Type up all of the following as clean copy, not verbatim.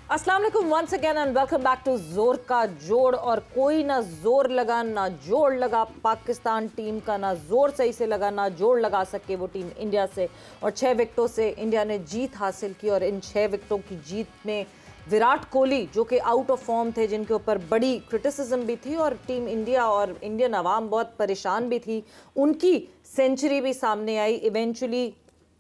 अस्सलाम वालेकुम once again and welcome back to Zor ka जोड़। और कोई ना जोर लगा ना जोड़ लगा पाकिस्तान टीम का, ना जोर सही से लगा ना जोड़ लगा सके वो टीम इंडिया से। और 6 विकेटों से इंडिया ने जीत हासिल की। और इन 6 विकेटों की जीत में विराट कोहली जो कि आउट ऑफ फॉर्म थे, जिनके ऊपर बड़ी क्रिटिसिज्म भी थी और टीम इंडिया और इंडियन अवाम बहुत परेशान भी थी, उनकी सेंचुरी भी सामने आई। इवेंचुअली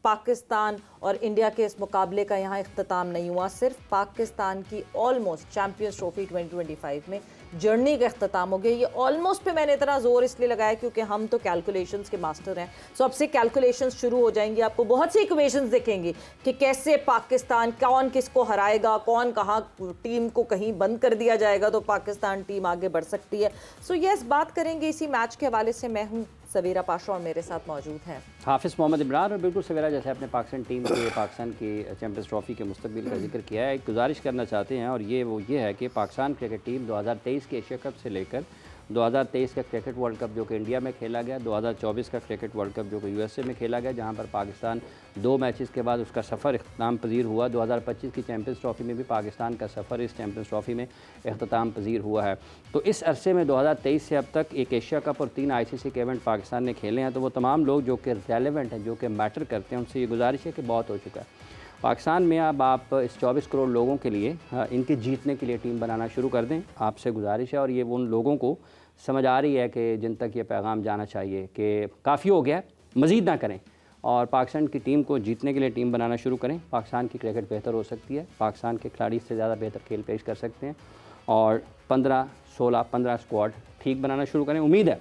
पाकिस्तान और इंडिया के इस मुकाबले का यहाँ इख्तिताम नहीं हुआ, सिर्फ पाकिस्तान की ऑलमोस्ट चैंपियंस ट्रॉफी 2025 में जर्नी का इख्तिताम हो गया। ये ऑलमोस्ट पे मैंने इतना जोर इसलिए लगाया क्योंकि हम तो कैलकुलेशंस के मास्टर हैं। सो अब से कैलकुलेशंस शुरू हो जाएंगी, आपको बहुत सी इक्वेशंस दिखेंगी कि कैसे पाकिस्तान, कौन किसको हराएगा, कौन कहाँ टीम को कहीं बंद कर दिया जाएगा तो पाकिस्तान टीम आगे बढ़ सकती है। सो यस, बात करेंगे इसी मैच के हवाले से। मैं हूँ सवेरा पाशा और मेरे साथ मौजूद हैं हाफिज़ मोहम्मद इमरान। और बिल्कुल सवेरा, जैसे अपने पाकिस्तान टीम के पाकिस्तान की चैंपियंस ट्रॉफी के मुस्तकबिल का जिक्र किया है, एक गुजारिश करना चाहते हैं और ये है कि पाकिस्तान क्रिकेट टीम 2023 के एशिया कप से लेकर 2023 का क्रिकेट वर्ल्ड कप जो कि इंडिया में खेला गया, 2024 का क्रिकेट वर्ल्ड कप जो कि यूएसए में खेला गया, जहां पर पाकिस्तान 2 मैचेस के बाद उसका सफ़र इख्तिताम पजीर हुआ। 2025 की चैंपियंस ट्रॉफी में भी पाकिस्तान का सफ़र इस चैंपियंस ट्रॉफी में इख्तिताम पजीर हुआ है। तो इस अरसे में 2023 से अब तक एक एशिया कप और 3 ICC के इवेंट पाकिस्तान ने खेले हैं। तो वो तमाम लोग जो कि रेलेवेंट हैं, जो कि मैटर करते हैं, उनसे ये गुजारिश है कि बहुत हो चुका है पाकिस्तान में। अब आप इस 24 करोड़ लोगों के लिए इनके जीतने के लिए टीम बनाना शुरू कर दें, आपसे गुजारिश है। और ये उन लोगों को समझ आ रही है कि जिन तक ये पैगाम जाना चाहिए कि काफ़ी हो गया, मज़ीद ना करें और पाकिस्तान की टीम को जीतने के लिए टीम बनाना शुरू करें। पाकिस्तान की क्रिकेट बेहतर हो सकती है, पाकिस्तान के खिलाड़ी से ज़्यादा बेहतर खेल पेश कर सकते हैं और 15 स्क्वाड ठीक बनाना शुरू करें। उम्मीद है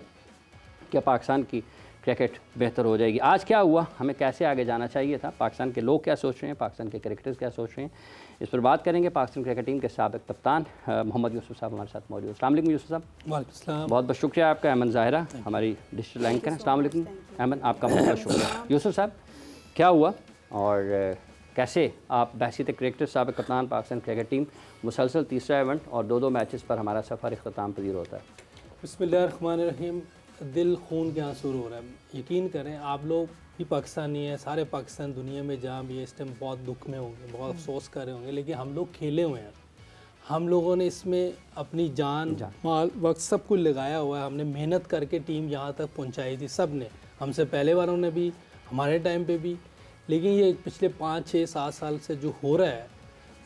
कि पाकिस्तान की क्रिकेट बेहतर हो जाएगी। आज क्या हुआ, हमें कैसे आगे जाना चाहिए था, पाकिस्तान के लोग क्या सोच रहे हैं, पाकिस्तान के क्रिकेटर्स क्या सोच रहे हैं, इस पर बात करेंगे। पाकिस्तान क्रिकेट टीम के साबिक कप्तान मोहम्मद यूसुफ साहब हमारे साथ मौजूद। अस्सलाम वालेकुम यूसुफ साहब। वालेकुम बहुत बहुत शुक्रिया आपका। अहमद ज़ाहिरा हमारी डिजिटल एंकर हैं। अस्सलाम वालेकुम अहमद, आपका बहुत बहुत शुक्रिया। यूसुफ साहब, क्या हुआ और कैसे आप बहसीत क्रिकेटर साबिक कप्तान पाकिस्तान क्रिकेट टीम, मुसलसल तीसरा इवेंट और 2 मैचेस पर हमारा सफ़र इख्तिताम पजीर होता है? बिस्मिल्लाहिर्रहमानिर्रहीम। दिल खून के आंसू हो रहा है। यकीन करें, आप लोग भी पाकिस्तानी हैं, सारे पाकिस्तान दुनिया में जहाँ भी इस टाइम बहुत दुख में होंगे, बहुत अफसोस कर रहे होंगे, लेकिन हम लोग खेले हुए हैं। हम लोगों ने इसमें अपनी जान माल वक्त सब कुछ लगाया हुआ है। हमने मेहनत करके टीम यहाँ तक पहुँचाई थी, सब ने, हमसे पहले वालों ने भी, हमारे टाइम पे भी। लेकिन ये पिछले 5, 6, 7 साल से जो हो रहा है,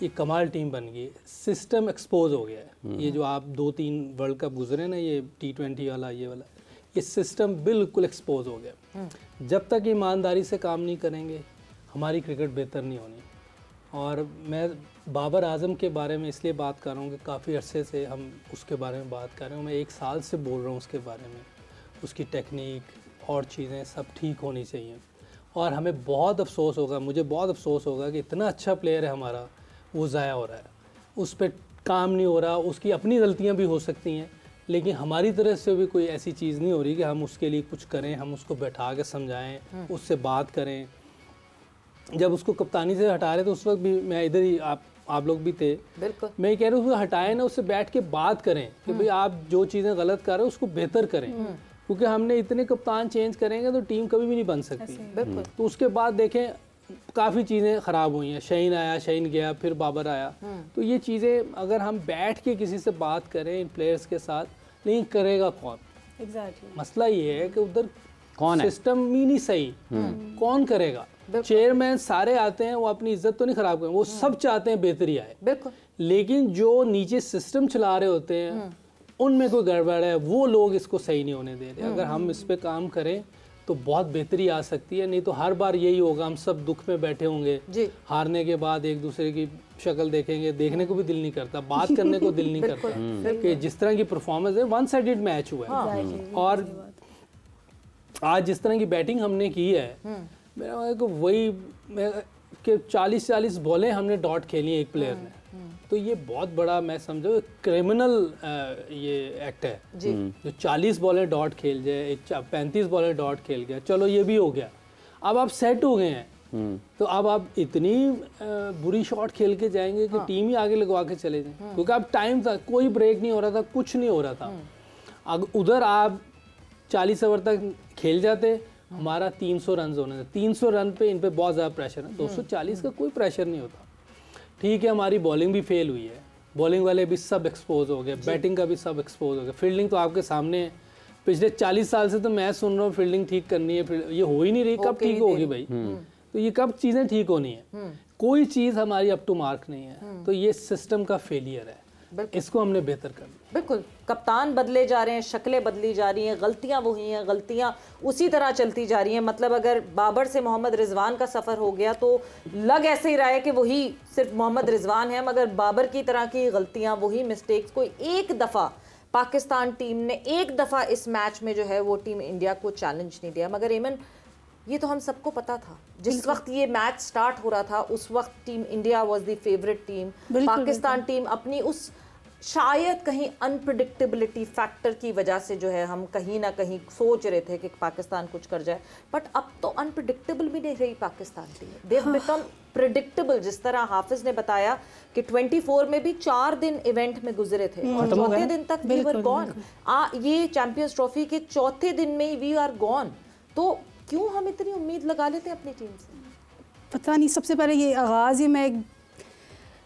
ये कमाल टीम बन गई, सिस्टम एक्सपोज हो गया है। ये जो आप 2-3 वर्ल्ड कप गुजरे ना, ये T20 वाला, ये वाला, ये सिस्टम बिल्कुल एक्सपोज हो गया। जब तक ईमानदारी से काम नहीं करेंगे, हमारी क्रिकेट बेहतर नहीं होनी। और मैं बाबर आजम के बारे में इसलिए बात कर रहा हूँ कि काफ़ी अरसे से हम उसके बारे में बात कर रहे हैं। मैं 1 साल से बोल रहा हूँ उसके बारे में। उसकी टेक्निक और चीज़ें सब ठीक होनी चाहिए। और हमें बहुत अफसोस होगा, मुझे बहुत अफसोस होगा कि इतना अच्छा प्लेयर है हमारा, वो ज़ाया हो रहा है, उस पर काम नहीं हो रहा। उसकी अपनी गलतियाँ भी हो सकती हैं, लेकिन हमारी तरफ से भी कोई ऐसी चीज़ नहीं हो रही कि हम उसके लिए कुछ करें, हम उसको बैठा के समझाएं, उससे बात करें। जब उसको कप्तानी से हटा रहे तो उस वक्त भी मैं इधर ही, आप लोग भी थे, बिल्कुल। मैं कह रहा हूँ उसको हटाएं ना, उससे बैठ के बात करें कि भाई आप जो चीज़ें गलत कर रहे हो उसको बेहतर करें। क्योंकि हमने इतने कप्तान चेंज करेंगे तो टीम कभी भी नहीं बन सकती। तो उसके बाद देखें काफ़ी चीज़ें ख़राब हुई हैं। शहीन आया, शहीन गया, फिर बाबर आया। तो ये चीज़ें अगर हम बैठ के किसी से बात करें इन प्लेयर्स के साथ, लेकिन करेगा कौन? मसला ये है कि उधर कौन है, सिस्टम ही नहीं सही, कौन करेगा? चेयरमैन सारे आते हैं, वो अपनी इज्जत तो नहीं ख़राब करें, वो सब चाहते हैं बेहतरी आए, बिल्कुल। लेकिन जो नीचे सिस्टम चला रहे होते हैं उनमें कोई गड़बड़ है, वो लोग इसको सही नहीं होने दे रहे। अगर हम इस पे काम करें तो बहुत बेहतरी आ सकती है। नहीं तो हर बार यही होगा, हम सब दुख में बैठे होंगे, हारने के बाद एक दूसरे की शक्ल देखेंगे, देखने को भी दिल नहीं करता, बात करने को दिल नहीं करता कि जिस तरह की परफॉर्मेंस है, 1 साइडेड मैच हुआ है। और आज जिस तरह की बैटिंग हमने की है, मेरा को वही कि 40 बॉलें हमने डॉट खेली एक प्लेयर ने, तो ये बहुत बड़ा, मैं समझो क्रिमिनल ये एक्ट है जी। जो 40 बॉलें डॉट खेल जाए, 35 बॉलें डॉट खेल गया, चलो ये भी हो गया। अब आप सेट हो गए हैं, तो अब आप इतनी बुरी शॉट खेल के जाएंगे कि टीम ही आगे लगवा के चले जाएं। क्योंकि अब टाइम था, कोई ब्रेक नहीं हो रहा था, कुछ नहीं हो रहा था। अगर उधर आप 40 ओवर तक खेल जाते, हमारा 300 रन होने थे। 300 रन पे इन पे बहुत ज़्यादा प्रेशर है, 240 का कोई प्रेशर नहीं होता। ठीक है, हमारी बॉलिंग भी फेल हुई है, बॉलिंग वाले भी सब एक्सपोज हो गए, बैटिंग का भी सब एक्सपोज हो गया, फील्डिंग तो आपके सामने है। पिछले 40 साल से तो मैं सुन रहा हूँ फील्डिंग ठीक करनी है, ये हो ही नहीं रही। कब ठीक होगी भाई? तो ये कब चीज़ें ठीक होनी है? कोई चीज़ हमारी अप टू मार्क नहीं है, तो ये सिस्टम का फेलियर है, इसको हमने बेहतर करना। बिल्कुल, कप्तान बदले जा रहे हैं, शक्लें बदली जा रही हैं, गलतियां वही हैं, गलतियां उसी तरह चलती जा रही हैं। मतलब अगर बाबर से मोहम्मद रिजवान का सफ़र हो गया तो लग ऐसे ही रहा है कि वही सिर्फ मोहम्मद रिजवान है, मगर बाबर की तरह की गलतियां, वही मिस्टेक्स, कोई एक दफ़ा पाकिस्तान टीम ने एक दफ़ा इस मैच में जो है वो टीम इंडिया को चैलेंज नहीं दिया। मगर एमन, ये तो हम सबको पता था, जिस वक्त ये मैच स्टार्ट हो रहा था उस वक्त team India was the favourite team. Pakistan team अपनी उस शायद कहीं अनप्रिडिक्टेबिलिटी फैक्टर की वजह से जो है हम कहीं ना कहीं सोच रहे थे कि पाकिस्तान कुछ कर जाए, बट अब तो अनप्रिडिक्टेबल भी नहीं रही Pakistan team. They have become predictable. जिस तरह हाफिज ने बताया कि 24 में भी 4 दिन इवेंट में गुजरे थे और चौथे दिन तक वी वर गॉन। ये चैंपियंस ट्रॉफी के चौथे दिन में वी आर गॉन। तो क्यों हम इतनी उम्मीद लगा लेते हैं अपनी टीम से? पता नहीं। सबसे पहले ये आगाज़ ही मैं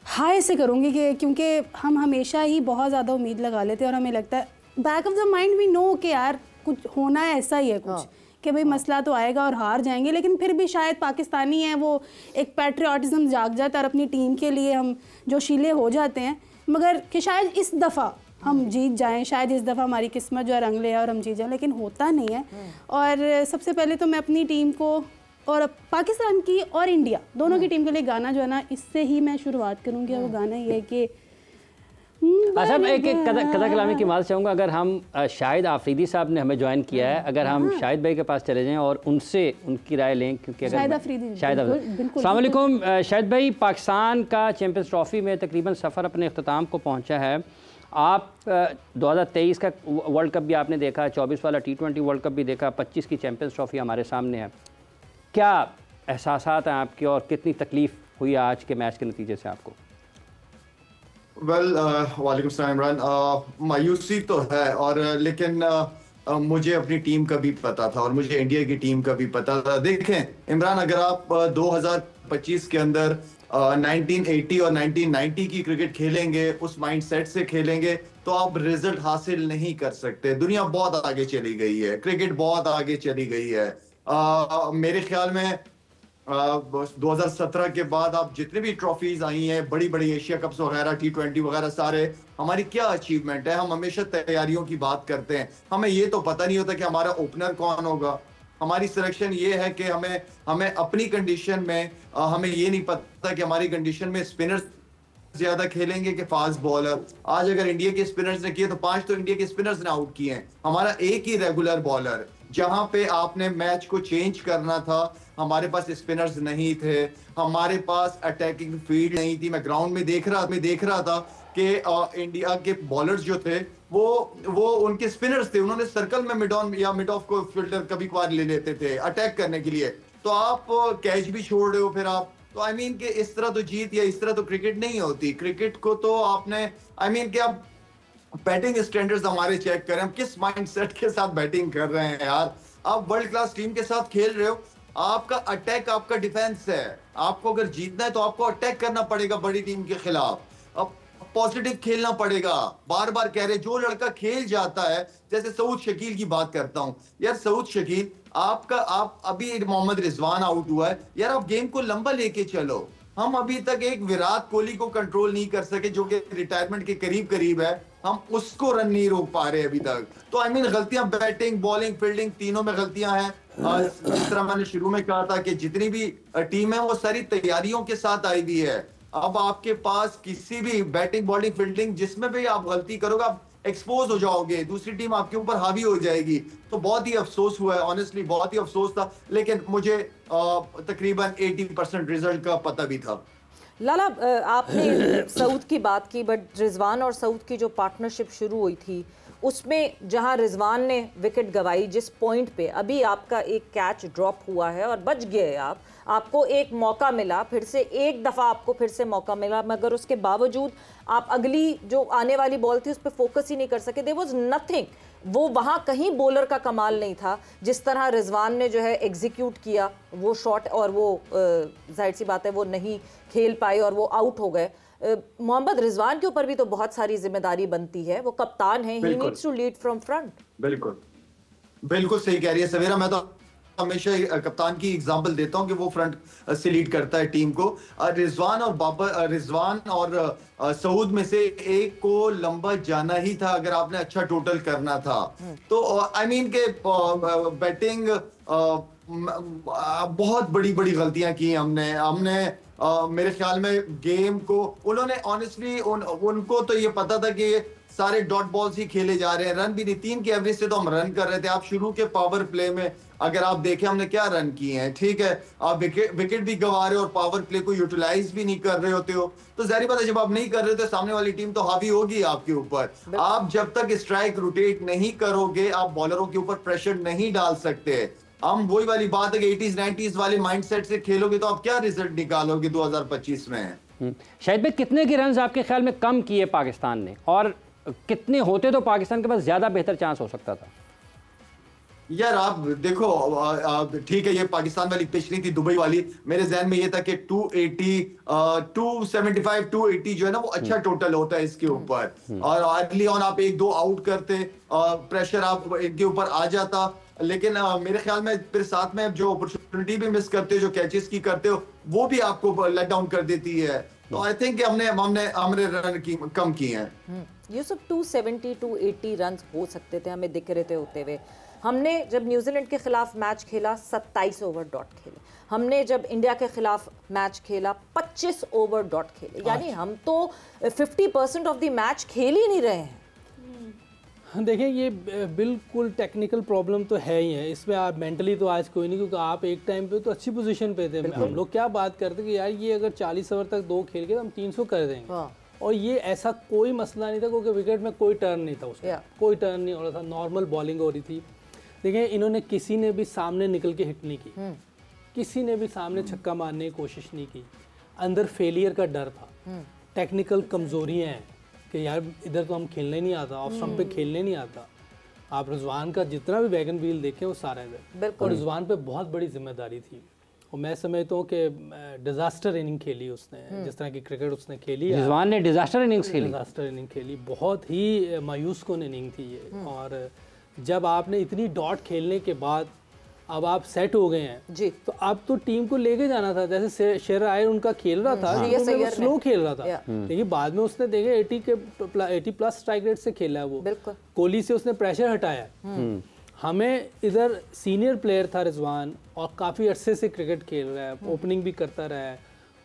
हाई से करूँगी कि क्योंकि हम हमेशा ही बहुत ज़्यादा उम्मीद लगा लेते हैं और हमें लगता है back of the mind we know कि यार कुछ होना है, ऐसा ही है कुछ कि भाई मसला तो आएगा और हार जाएंगे, लेकिन फिर भी शायद पाकिस्तानी हैं वो एक पैट्रियाटिज़म जाग जाता है और अपनी टीम के लिए हम जोशीले हो जाते हैं। मगर कि शायद इस दफ़ा हम जीत जाएं, शायद इस दफ़ा हमारी किस्मत जो है रंग ले और हम जीत जाएं, लेकिन होता नहीं है। और सबसे पहले तो मैं अपनी टीम को और पाकिस्तान की और इंडिया दोनों की टीम के लिए गाना जो है ना, इससे ही मैं शुरुआत करूँगी। वो गाना ये है कि अच्छा, एक कदा कलामी की बात चाहूँगा। अगर हम शाहिद आफरीदी साहब ने हमें ज्वाइन किया है, अगर हम शाहिद भाई के पास चले जाएं और उनसे उनकी राय लें, क्योंकि अगर शाहिद आफरीदी, अस्सलाम वालेकुम शाहिद भाई, पाकिस्तान का चैंपियंस ट्रॉफी में तकरीबन सफ़र अपने अख्ताम को पहुँचा है। आप 2023 का वर्ल्ड कप भी आपने देखा, 24 वाला T20 वर्ल्ड कप भी देखा, 25 की चैंपियंस ट्रॉफी हमारे सामने है। क्या एहसासात हैं आपके और कितनी तकलीफ़ हुई आज के मैच के नतीजे से आपको? वालेकुम सलाम इमरान। मायूसी तो है, और लेकिन मुझे अपनी टीम का भी पता था और मुझे इंडिया की टीम का भी पता था। देखें इमरान, अगर आप 2025 के अंदर 1980 और 1990 की क्रिकेट खेलेंगे, उस माइंडसेट से खेलेंगे, तो आप रिजल्ट हासिल नहीं कर सकते। दुनिया बहुत आगे चली गई है, क्रिकेट बहुत आगे चली गई है। मेरे ख्याल में 2017 के बाद आप जितने भी ट्रॉफीज आई हैं, बड़ी बड़ी एशिया कप्स वगैरह, T20 वगैरह, सारे हमारी क्या अचीवमेंट है। हम हमेशा तैयारियों की बात करते हैं, हमें ये तो पता नहीं होता कि हमारा ओपनर कौन होगा। हमारी सिलेक्शन ये है कि हमें अपनी कंडीशन में हमें ये नहीं पता कि हमारी कंडीशन में स्पिनर्स ज्यादा खेलेंगे कि फास्ट बॉलर। आज अगर इंडिया के स्पिनर्स ने किए तो 5 तो इंडिया के स्पिनर्स ने आउट किए हैं, हमारा एक ही रेगुलर बॉलर। जहां पे आपने मैच को चेंज करना था, हमारे पास स्पिनर्स नहीं थे, हमारे पास अटैकिंग फील्ड नहीं थी। मैं ग्राउंड में देख रहा था कि इंडिया के बॉलर्स जो थे वो उनके स्पिनर्स थे, उन्होंने सर्कल में मिड ऑन या मिड ऑफ को फील्डर कभी कभार ले लेते थे अटैक करने के लिए। तो आप कैच भी छोड़ रहे हो फिर आप, तो आई मीन कि इस तरह तो जीत या इस तरह तो क्रिकेट नहीं होती। क्रिकेट को तो आपने आई मीन कि आप बैटिंग स्टैंडर्ड्स हमारे चेक करें, हम किस माइंडसेट के साथ बैटिंग कर रहे हैं यार। आप वर्ल्ड क्लास टीम के साथ खेल रहे हो, आपका अटैक आपका डिफेंस है। आपको अगर जीतना है तो आपको अटैक करना पड़ेगा बड़ी टीम के खिलाफ, अब पॉजिटिव खेलना पड़ेगा। बार बार कह रहे, जो लड़का खेल जाता है, जैसे सऊद शकील की बात करता हूं यार, सऊद शकील आप अभी मोहम्मद रिजवान आउट हुआ है यार, आप गेम को लंबा लेके चलो। हम अभी तक एक विराट कोहली को कंट्रोल नहीं कर सके जो कि रिटायरमेंट के करीब है, हम उसको रन नहीं रोक पा रहे अभी तक। तो आई मीन गलतियां बैटिंग, बॉलिंग, फील्डिंग तीनों में गलतियां हैं। इस तरह मैंने शुरू में कहा था कि जितनी भी टीम है वो सारी तैयारियों के साथ आई हुई है। अब आपके पास किसी भी बैटिंग, बॉलिंग, फील्डिंग जिसमें भी आप गलती करोगे आप एक्सपोज हो जाओगे, दूसरी टीम आपके ऊपर हावी हो जाएगी। तो बहुत ही अफसोस हुआ है, ऑनेस्टली बहुत ही अफसोस था, लेकिन मुझे तकरीबन 80% रिजल्ट का पता भी था। लाला, आपने सऊद की बात की, बट रिजवान और सऊद की जो पार्टनरशिप शुरू हुई थी उसमें जहां रिजवान ने विकेट गंवाई, जिस पॉइंट पे अभी आपका एक कैच ड्रॉप हुआ है और बच गए आपको एक मौका मिला, फिर से एक दफ़ा आपको फिर से मौका मिला, मगर उसके बावजूद आप अगली जो आने वाली बॉल थी उस पर फोकस ही नहीं कर सके। There was nothing. वो वहाँ कहीं बॉलर का कमाल नहीं था। जिस तरह रिजवान ने जो है एग्जीक्यूट किया वो शॉट, और वो जाहिर सी बात है वो नहीं खेल पाए और वो आउट हो गए। मोहम्मद रिजवान के ऊपर भी तो बहुत सारी जिम्मेदारी बनती है, वो कप्तान है, ही needs to lead from front. बिल्कुल बिल्कुल सही कह रही है सवेरा। मैं तो हमेशा कप्तान की एग्जांपल देता हूं कि वो फ्रंट से लीड करता है टीम को। रिजवान और सऊद में से एक को लंबा जाना ही था अगर आपने अच्छा टोटल करना था। तो आई मीन के बैटिंग बहुत बड़ी बड़ी गलतियां की हमने मेरे ख्याल में गेम को उन्होंने ऑनेस्टली उनको तो ये पता था कि सारे डॉट बॉल्स ही खेले जा रहे हैं, रन भी नहीं, 3 की एवरेज से तो हम रन कर रहे थे। आप शुरू के पावर प्ले में अगर आप देखें हमने क्या रन किए हैं, ठीक है, आप विकेट भी गंवा रहे हो और पावर प्ले को यूटिलाइज भी नहीं कर रहे होते हो, तो जाहिर बात है जब आप नहीं कर रहे हो तो सामने वाली टीम तो हावी होगी आपके ऊपर। आप जब तक स्ट्राइक रोटेट नहीं करोगे आप बॉलरों के ऊपर प्रेशर नहीं डाल सकते। हम वही वाली बात है कि 80s 90s वाले माइंडसेट से खेलोगे तो आप क्या रिजल्ट निकालोगे 2025 में। शाहिद भाई, कितने के रन आपके ख्याल में कम किए पाकिस्तान ने, और कितने होते तो पाकिस्तान के पास ज्यादा बेहतर चांस हो सकता था? यार आप देखो, ठीक है ये पाकिस्तान वाली पिच नहीं थी, दुबई वाली। मेरे जहन में ये था कि 280 275 280 जो है ना वो अच्छा टोटल होता है इसके ऊपर, और अर्ली ऑन आप 1-2 आउट करते, प्रेशर आप इनके ऊपर आ जाता। लेकिन मेरे ख्याल में फिर साथ में जो अपॉर्चुनिटी भी मिस करते हो, जो कैचेस की करते हो, वो भी आपको लेट डाउन कर देती है। तो आई थिंक हमने रन की कम किए हैं। यूसुफ 270 280 रन हो सकते थे, हमें दिख रहे थे होते हुए। हमने जब न्यूजीलैंड के खिलाफ मैच खेला 27 ओवर डॉट खेले, हमने जब इंडिया के खिलाफ मैच खेला 25 ओवर डॉट खेले, यानी हम तो 50% ऑफ द मैच खेल ही नहीं रहे हैं। देखिए ये बिल्कुल टेक्निकल प्रॉब्लम तो है ही है, इसमें आप मेंटली तो आज कोई नहीं, क्योंकि आप एक टाइम पे तो अच्छी पोजीशन पे थे। हम लोग क्या बात करते कि यार ये अगर 40 ओवर तक 2 खेल के तो हम 300 कर देंगे, और ये ऐसा कोई मसला नहीं था क्योंकि विकेट में कोई टर्न नहीं था, उसमें कोई टर्न नहीं हो रहा था, नॉर्मल बॉलिंग हो रही थी। देखिए इन्होंने किसी ने भी सामने निकल के हिट नहीं की, किसी ने भी सामने छक्का मारने की कोशिश नहीं की। अंदर फेलियर का डर था, टेक्निकल कमजोरियां हैं कि यार इधर तो हम खेलने नहीं आता, ऑफ स्टंप पे खेलने नहीं आता। आप रिजवान का जितना भी वैगन व्हील देखें वो सारा है, और रिजवान पे बहुत बड़ी जिम्मेदारी थी। और मैं समझता हूँ कि डिजास्टर इनिंग खेली उसने, जिस तरह की क्रिकेट उसने खेली, रिजवान ने डिजास्टर इनिंग खेली, बहुत ही मायूस कुन इनिंग थी ये। और जब आपने इतनी डॉट खेलने के बाद अब आप सेट हो गए हैं जी, तो अब तो टीम को लेके जाना था। जैसे शेर आयर उनका खेल रहा था, वो स्लो खेल रहा था, लेकिन बाद में उसने देखे 80 प्लस स्ट्राइक रेट से खेला है वो, कोहली से उसने प्रेशर हटाया। हमें इधर सीनियर प्लेयर था रिजवान, और काफ़ी अरसे से क्रिकेट खेल रहा है, ओपनिंग भी करता रहा है,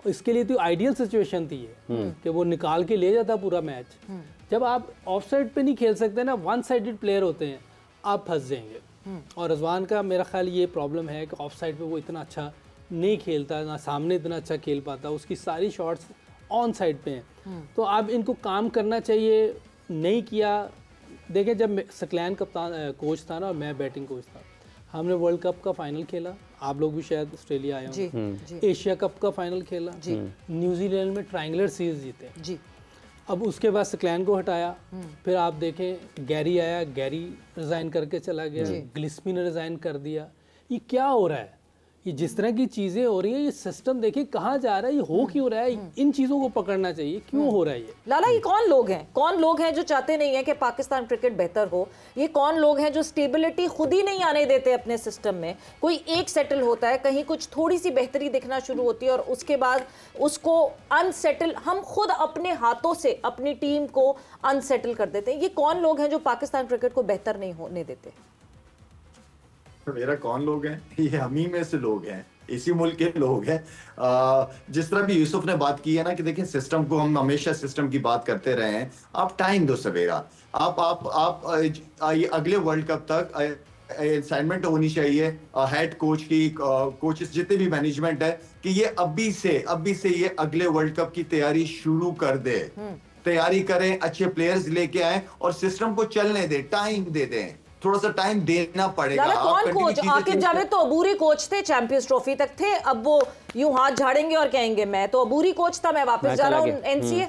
इसके लिए तो आइडियल सिचुएशन थी ये कि वो निकाल के ले जाता पूरा मैच। जब आप ऑफ साइड पे नहीं खेल सकते ना, वन साइडेड प्लेयर होते हैं, आप फंस जाएंगे। और रिजवान का मेरा ख्याल ये प्रॉब्लम है कि ऑफ साइड पे वो इतना अच्छा नहीं खेलता, ना सामने इतना अच्छा खेल पाता, उसकी सारी शॉट्स ऑन साइड पे हैं। तो अब इनको काम करना चाहिए, नहीं किया। देखिए जब सकलैन कप्तान कोच था ना और मैं बैटिंग कोच था, हमने वर्ल्ड कप का फाइनल खेला, आप लोग भी शायद ऑस्ट्रेलिया आए होंगे, एशिया कप का फाइनल खेला, न्यूजीलैंड में ट्रायंगुलर सीरीज जीते। अब उसके बाद सकलैन को हटाया, फिर आप देखें गैरी आया, गैरी रिज़ाइन करके चला गया, गिलिस्पी ने रिज़ाइन कर दिया। ये क्या हो रहा है? ये जिस तरह की चीज़ें हो रही है, ये सिस्टम देखिए कहाँ जा रहा है, ये हो क्यों रहा है? इन चीज़ों को पकड़ना चाहिए, क्यों हो रहा है ये? लाला, ये कौन लोग हैं जो चाहते नहीं है कि पाकिस्तान क्रिकेट बेहतर हो? ये कौन लोग हैं जो स्टेबिलिटी खुद ही नहीं आने देते अपने सिस्टम में? कोई एक सेटल होता है, कहीं कुछ थोड़ी सी बेहतरी दिखना शुरू होती है और उसके बाद उसको अनसेटल, हम खुद अपने हाथों से अपनी टीम को अनसेटल कर देते हैं। ये कौन लोग हैं जो पाकिस्तान क्रिकेट को बेहतर नहीं होने देते? मेरा कौन लोग हैं? ये हम ही में से लोग हैं, इसी मुल्क के लोग हैं। जिस तरह भी यूसुफ ने बात की है ना कि देखिए सिस्टम को, हम हमेशा सिस्टम की बात करते रहे हैं, आप टाइम दो सवेरा। आप अगले वर्ल्ड कप तक असाइनमेंट होनी चाहिए हेड कोच की, कोचेस जितने भी मैनेजमेंट है, कि ये अभी से ये अगले वर्ल्ड कप की तैयारी शुरू कर दे, तैयारी करें, अच्छे प्लेयर्स लेके आए और सिस्टम को चलने दे, टाइम दे दें, थोड़ा सा टाइम देना पड़ेगा। कौन कोच? आकिब जावेद तो अबूरी कोच थे, चैंपियंस ट्रॉफी तक थे, अब वो यूं हाथ झाड़ेंगे और कहेंगे मैं तो अबूरी कोच था, मैं वापस जा रहा हूं एनसीए।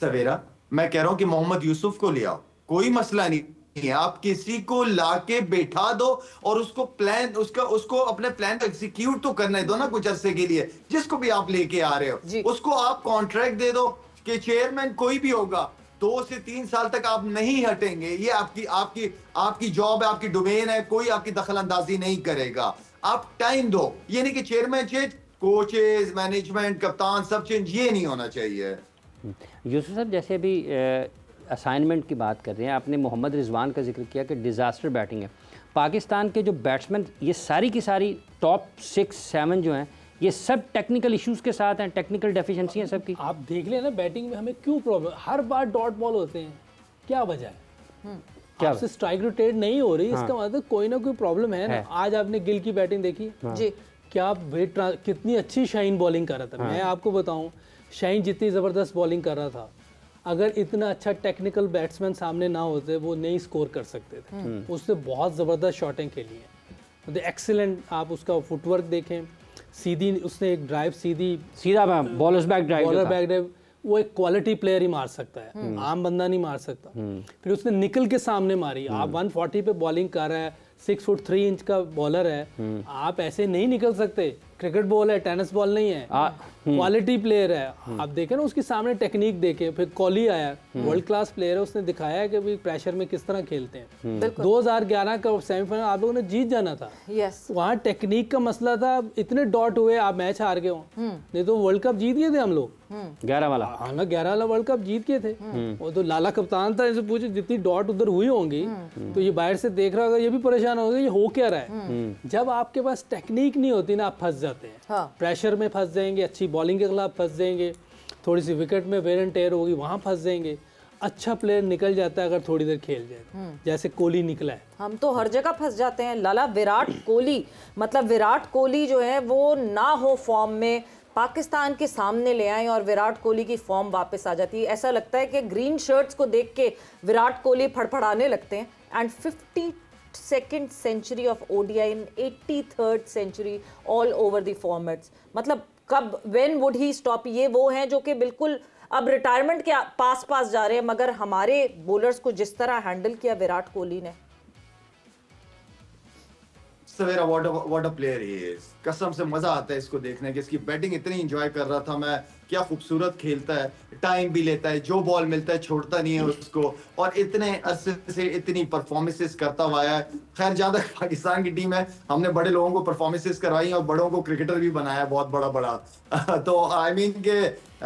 सवेरा मैं कह रहा हूं कि मोहम्मद यूसुफ को ले आओ, कोई मसला नहीं है, आप किसी को लाके बैठा दो और उसको प्लान उसको अपने प्लान को एग्जीक्यूट तो करने दो ना कुछ अरसे के लिए। जिसको भी आप लेके आ रहे हो उसको आप कॉन्ट्रैक्ट दे दो कि चेयरमैन कोई भी होगा 2 से 3 साल तक आप नहीं हटेंगे, ये आपकी जॉब है, आपकी डोमेन है, कोई आपकी दखल अंदाजी नहीं करेगा। आप टाइम दो, ये नहीं कि चेयरमैन चेंज, कोचेज, मैनेजमेंट, कप्तान सब चेंज, ये नहीं होना चाहिए। यूसुफ साहब, जैसे अभी असाइनमेंट की बात कर रहे हैं, आपने मोहम्मद रिजवान का जिक्र किया कि डिज़ास्टर बैटिंग है। पाकिस्तान के जो बैट्समैन ये सारी की सारी टॉप 6-7 जो हैं ये सब टेक्निकल इश्यूज़ के साथ हैं, टेक्निकल डेफिशिएंसी है सबकी। आप देख लेना बैटिंग में हमें क्यों प्रॉब्लम, हर बार डॉट बॉल होते हैं, क्या वजह है? क्या आपसे स्ट्राइक रोटेट नहीं हो रही, इसका मतलब कोई ना कोई प्रॉब्लम है ना। आज आपने गिल की बैटिंग देखी जी, क्या कितनी अच्छी शाइन बॉलिंग कर रहा था। मैं आपको बताऊं, शाइन जितनी ज़बरदस्त बॉलिंग कर रहा था, अगर इतना अच्छा टेक्निकल बैट्समैन सामने ना होते वो नहीं स्कोर कर सकते थे। उसने बहुत ज़बरदस्त शॉटें खेली हैं, एक्सीलेंट। आप उसका फुटवर्क देखें, सीधी उसने एक ड्राइव सीधा बॉलर बैक ड्राइव, वो एक क्वालिटी प्लेयर ही मार सकता है, आम बंदा नहीं मार सकता। फिर उसने निकल के सामने मारी। आप 140 पे बॉलिंग कर रहा है, 6 फुट 3 इंच का बॉलर है, आप ऐसे नहीं निकल सकते। क्रिकेट बॉल है, टेनिस बॉल नहीं है, क्वालिटी प्लेयर है। आप देखें ना उसकी सामने टेक्निक देखें। फिर कोहली आया, वर्ल्ड क्लास प्लेयर है, उसने दिखाया है कि भाई प्रेशर में किस तरह खेलते हैं। 2011 का सेमीफाइनल आप लोगों ने जीत जाना था, वहाँ टेक्निक का मसला था, इतने डॉट हुए, आप मैच हार गए हो। नहीं तो वर्ल्ड कप जीत गए थे हम लोग, 11 वाला। हाँ ना, 11 वाला वर्ल्ड कप जीत गए थे। वो तो लाला कप्तान था, इनसे पूछो जितनी डॉट उधर हुई होंगी तो ये बाहर से देख रहा होगा, ये भी परेशान होगा, ये हो क्या रहा है। जब आपके पास टेक्निक नहीं होती ना, आप फंस जाते हैं। प्रेशर में फंस जाएंगे, अच्छी बॉलिंग के खिलाफ फंस जाएंगे, थोड़ी सी विकेट में वेयर एंड टेयर होगी, वहां फंस जाएंगे। अच्छा प्लेयर निकल जाता है अगर थोड़ी देर खेल जाए, जैसे कोहली निकला है। हम तो हर जगह फंस जाते हैं लाला। विराट कोहली, मतलब विराट कोहली जो है वो ना हो फॉर्म में, पाकिस्तान के सामने ले आए और विराट कोहली की फॉर्म वापस आ जाती है। ऐसा लगता है कि ग्रीन शर्ट्स को देख के विराट कोहली फड़फड़ाने लगते हैं। And 52nd century of ODI in 83rd century all over the formats. मतलब कब, व्हेन वुड ही स्टॉप? ये वो हैं जो कि बिल्कुल अब रिटायरमेंट के पास जा रहे हैं, मगर हमारे बॉलर्स को जिस तरह हैंडल किया विराट कोहली ने, सवेरा what a player he is. कसम से मजा आता है इसको देखने के, इसकी बैटिंग इतनी एंजॉय कर रहा था मैं, क्या खूबसूरत खेलता है, टाइम भी लेता है, जो बॉल मिलता है छोड़ता नहीं है उसको, और इतने अरसे से इतनी परफॉर्मेंसेस करता हुआ है। खैर जहाँ तक पाकिस्तान की टीम है, हमने बड़े लोगों को परफॉर्मेंसेस करवाई और बड़ों को क्रिकेटर भी बनाया बहुत बड़ा तो आई मीन के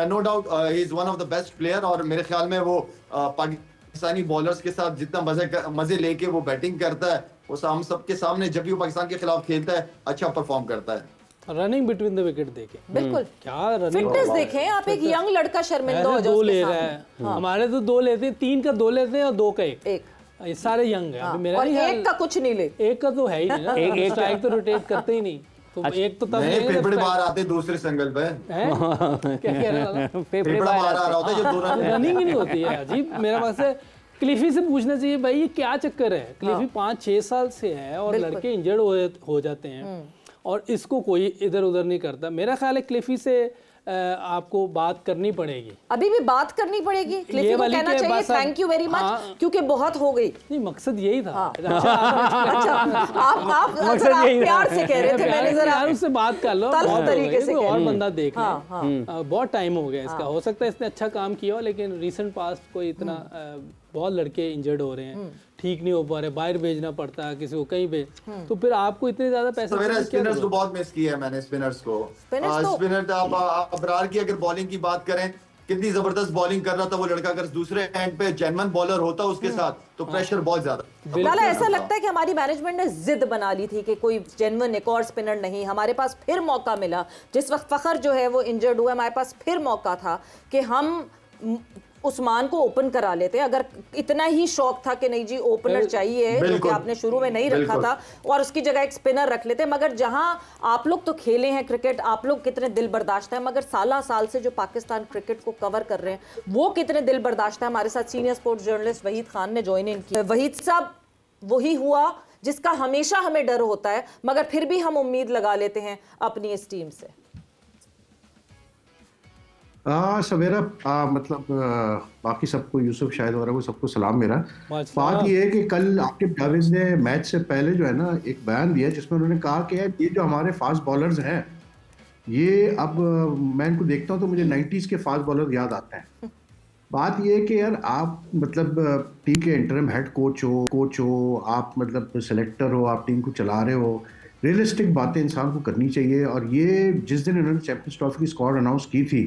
no doubt he is one of the best player. और मेरे ख्याल में वो पाकिस्तानी बॉलर्स के साथ जितना मजे लेके वो बैटिंग करता है, वो हम सबके सामने जब भी वो पाकिस्तान के खिलाफ खेलता है अच्छा परफॉर्म करता है। रनिंग बिटवीन द विकेट देखे, बिल्कुल क्या रनिंग, फिटनेस देखें आप। एक यंग लड़का शर्मिंदा हो जाए, 2 ले रहा है। हमारे तो 2 लेते हैं, 3 का 2 लेते हैं और 2 का 1। ये सारे यंग है। अभी मेरा और एक का कुछ नहीं ले, एक का तो है ही नहीं ना, एक स्ट्राइक तो रोटेट करते ही नहीं। तो एक तो तब फेफड़े बाहर आते दूसरे संगल पे, क्या कह रहा है, फेफड़े बाहर आ रहा होता है जो 2 रनिंग ही नहीं होती है। अजीब। मेरा पास है क्लिफी से पूछना चाहिए भाई ये क्या चक्कर है। क्लिफी 5-6 साल से है और लड़के इंजर्ड हो जाते हैं और इसको कोई इधर उधर नहीं करता। मेरा ख्याल है क्लिफी से आपको बात करनी पड़ेगी, अभी भी बात करनी पड़ेगी। क्लिफी को कहना चाहिए थैंक यू वेरी मच, क्योंकि बहुत हो गई। नहीं, मकसद यही था। अच्छा, आप प्यार से कह रहे थे, मैंने जरा उससे बात कर लो, तरीके से और बंदा देख ले। बहुत टाइम हो गया इसका, हो सकता है इसने अच्छा काम किया हो, लेकिन रिसेंट पास्ट कोई इतना बहुत लड़के इंजर्ड हो रहे हैं, ठीक नहीं हो पा रहे, बाहर भेजना पड़ता है किसी को कहीं पे, तो फिर आपको इतने ज्यादा पैसे। स्पिनर्स को बहुत मिस किया है मैंने, स्पिनर्स को। स्पिनर आप अबरार की अगर बॉलिंग की बात करें, कितनी जबरदस्त बॉलिंग कर रहा था वो लड़का। अगर दूसरे एंड पे जेन्युइन बॉलर होता उसके साथ तो प्रेशर बहुत ज्यादा। लाला ऐसा लगता है कि हमारी मैनेजमेंट ने जिद बना ली थी कि कोई जेन्युइन एक और स्पिनर नहीं। हमारे पास फिर मौका मिला, जिस वक्त फखर जो है वो इंजर्ड हुआ, हमारे पास फिर मौका था कि हम उस्मान को ओपन करा लेते। अगर इतना ही शौक था कि नहीं जी ओपनर चाहिए, जो कि आपने शुरू में नहीं रखा था, और उसकी जगह एक स्पिनर रख लेते। मगर जहां आप लोग तो खेले हैं क्रिकेट, आप लोग कितने दिल बर्दाश्त है, मगर साल से जो पाकिस्तान क्रिकेट को कवर कर रहे हैं वो कितने दिल बर्दाश्त है। हमारे साथ senior sports journalist Waheed Khan ने ज्वाइन इन किया। वहीद साहब, वही हुआ जिसका हमेशा हमें डर होता है, मगर फिर भी हम उम्मीद लगा लेते हैं अपनी इस टीम से। सवेरा मतलब बाकी सबको, यूसुफ शायद वगैरह को सबको सलाम मेरा। बात ये है कि कल आकिब जावेद ने मैच से पहले जो है ना एक बयान दिया जिसमें उन्होंने कहा कि यार ये जो हमारे फास्ट बॉलर्स हैं, ये अब मैं इनको देखता हूँ तो मुझे 90s के फास्ट बॉलर याद आते हैं। बात ये है कि यार आप मतलब टीम के इंटरिम हेड कोच हो, आप मतलब सेलेक्टर हो, आप टीम को चला रहे हो, रियलिस्टिक बातें इंसान को करनी चाहिए। और ये जिस दिन इन्होंने चैंपियंस ट्रॉफी की स्क्वाड अनाउंस की थी,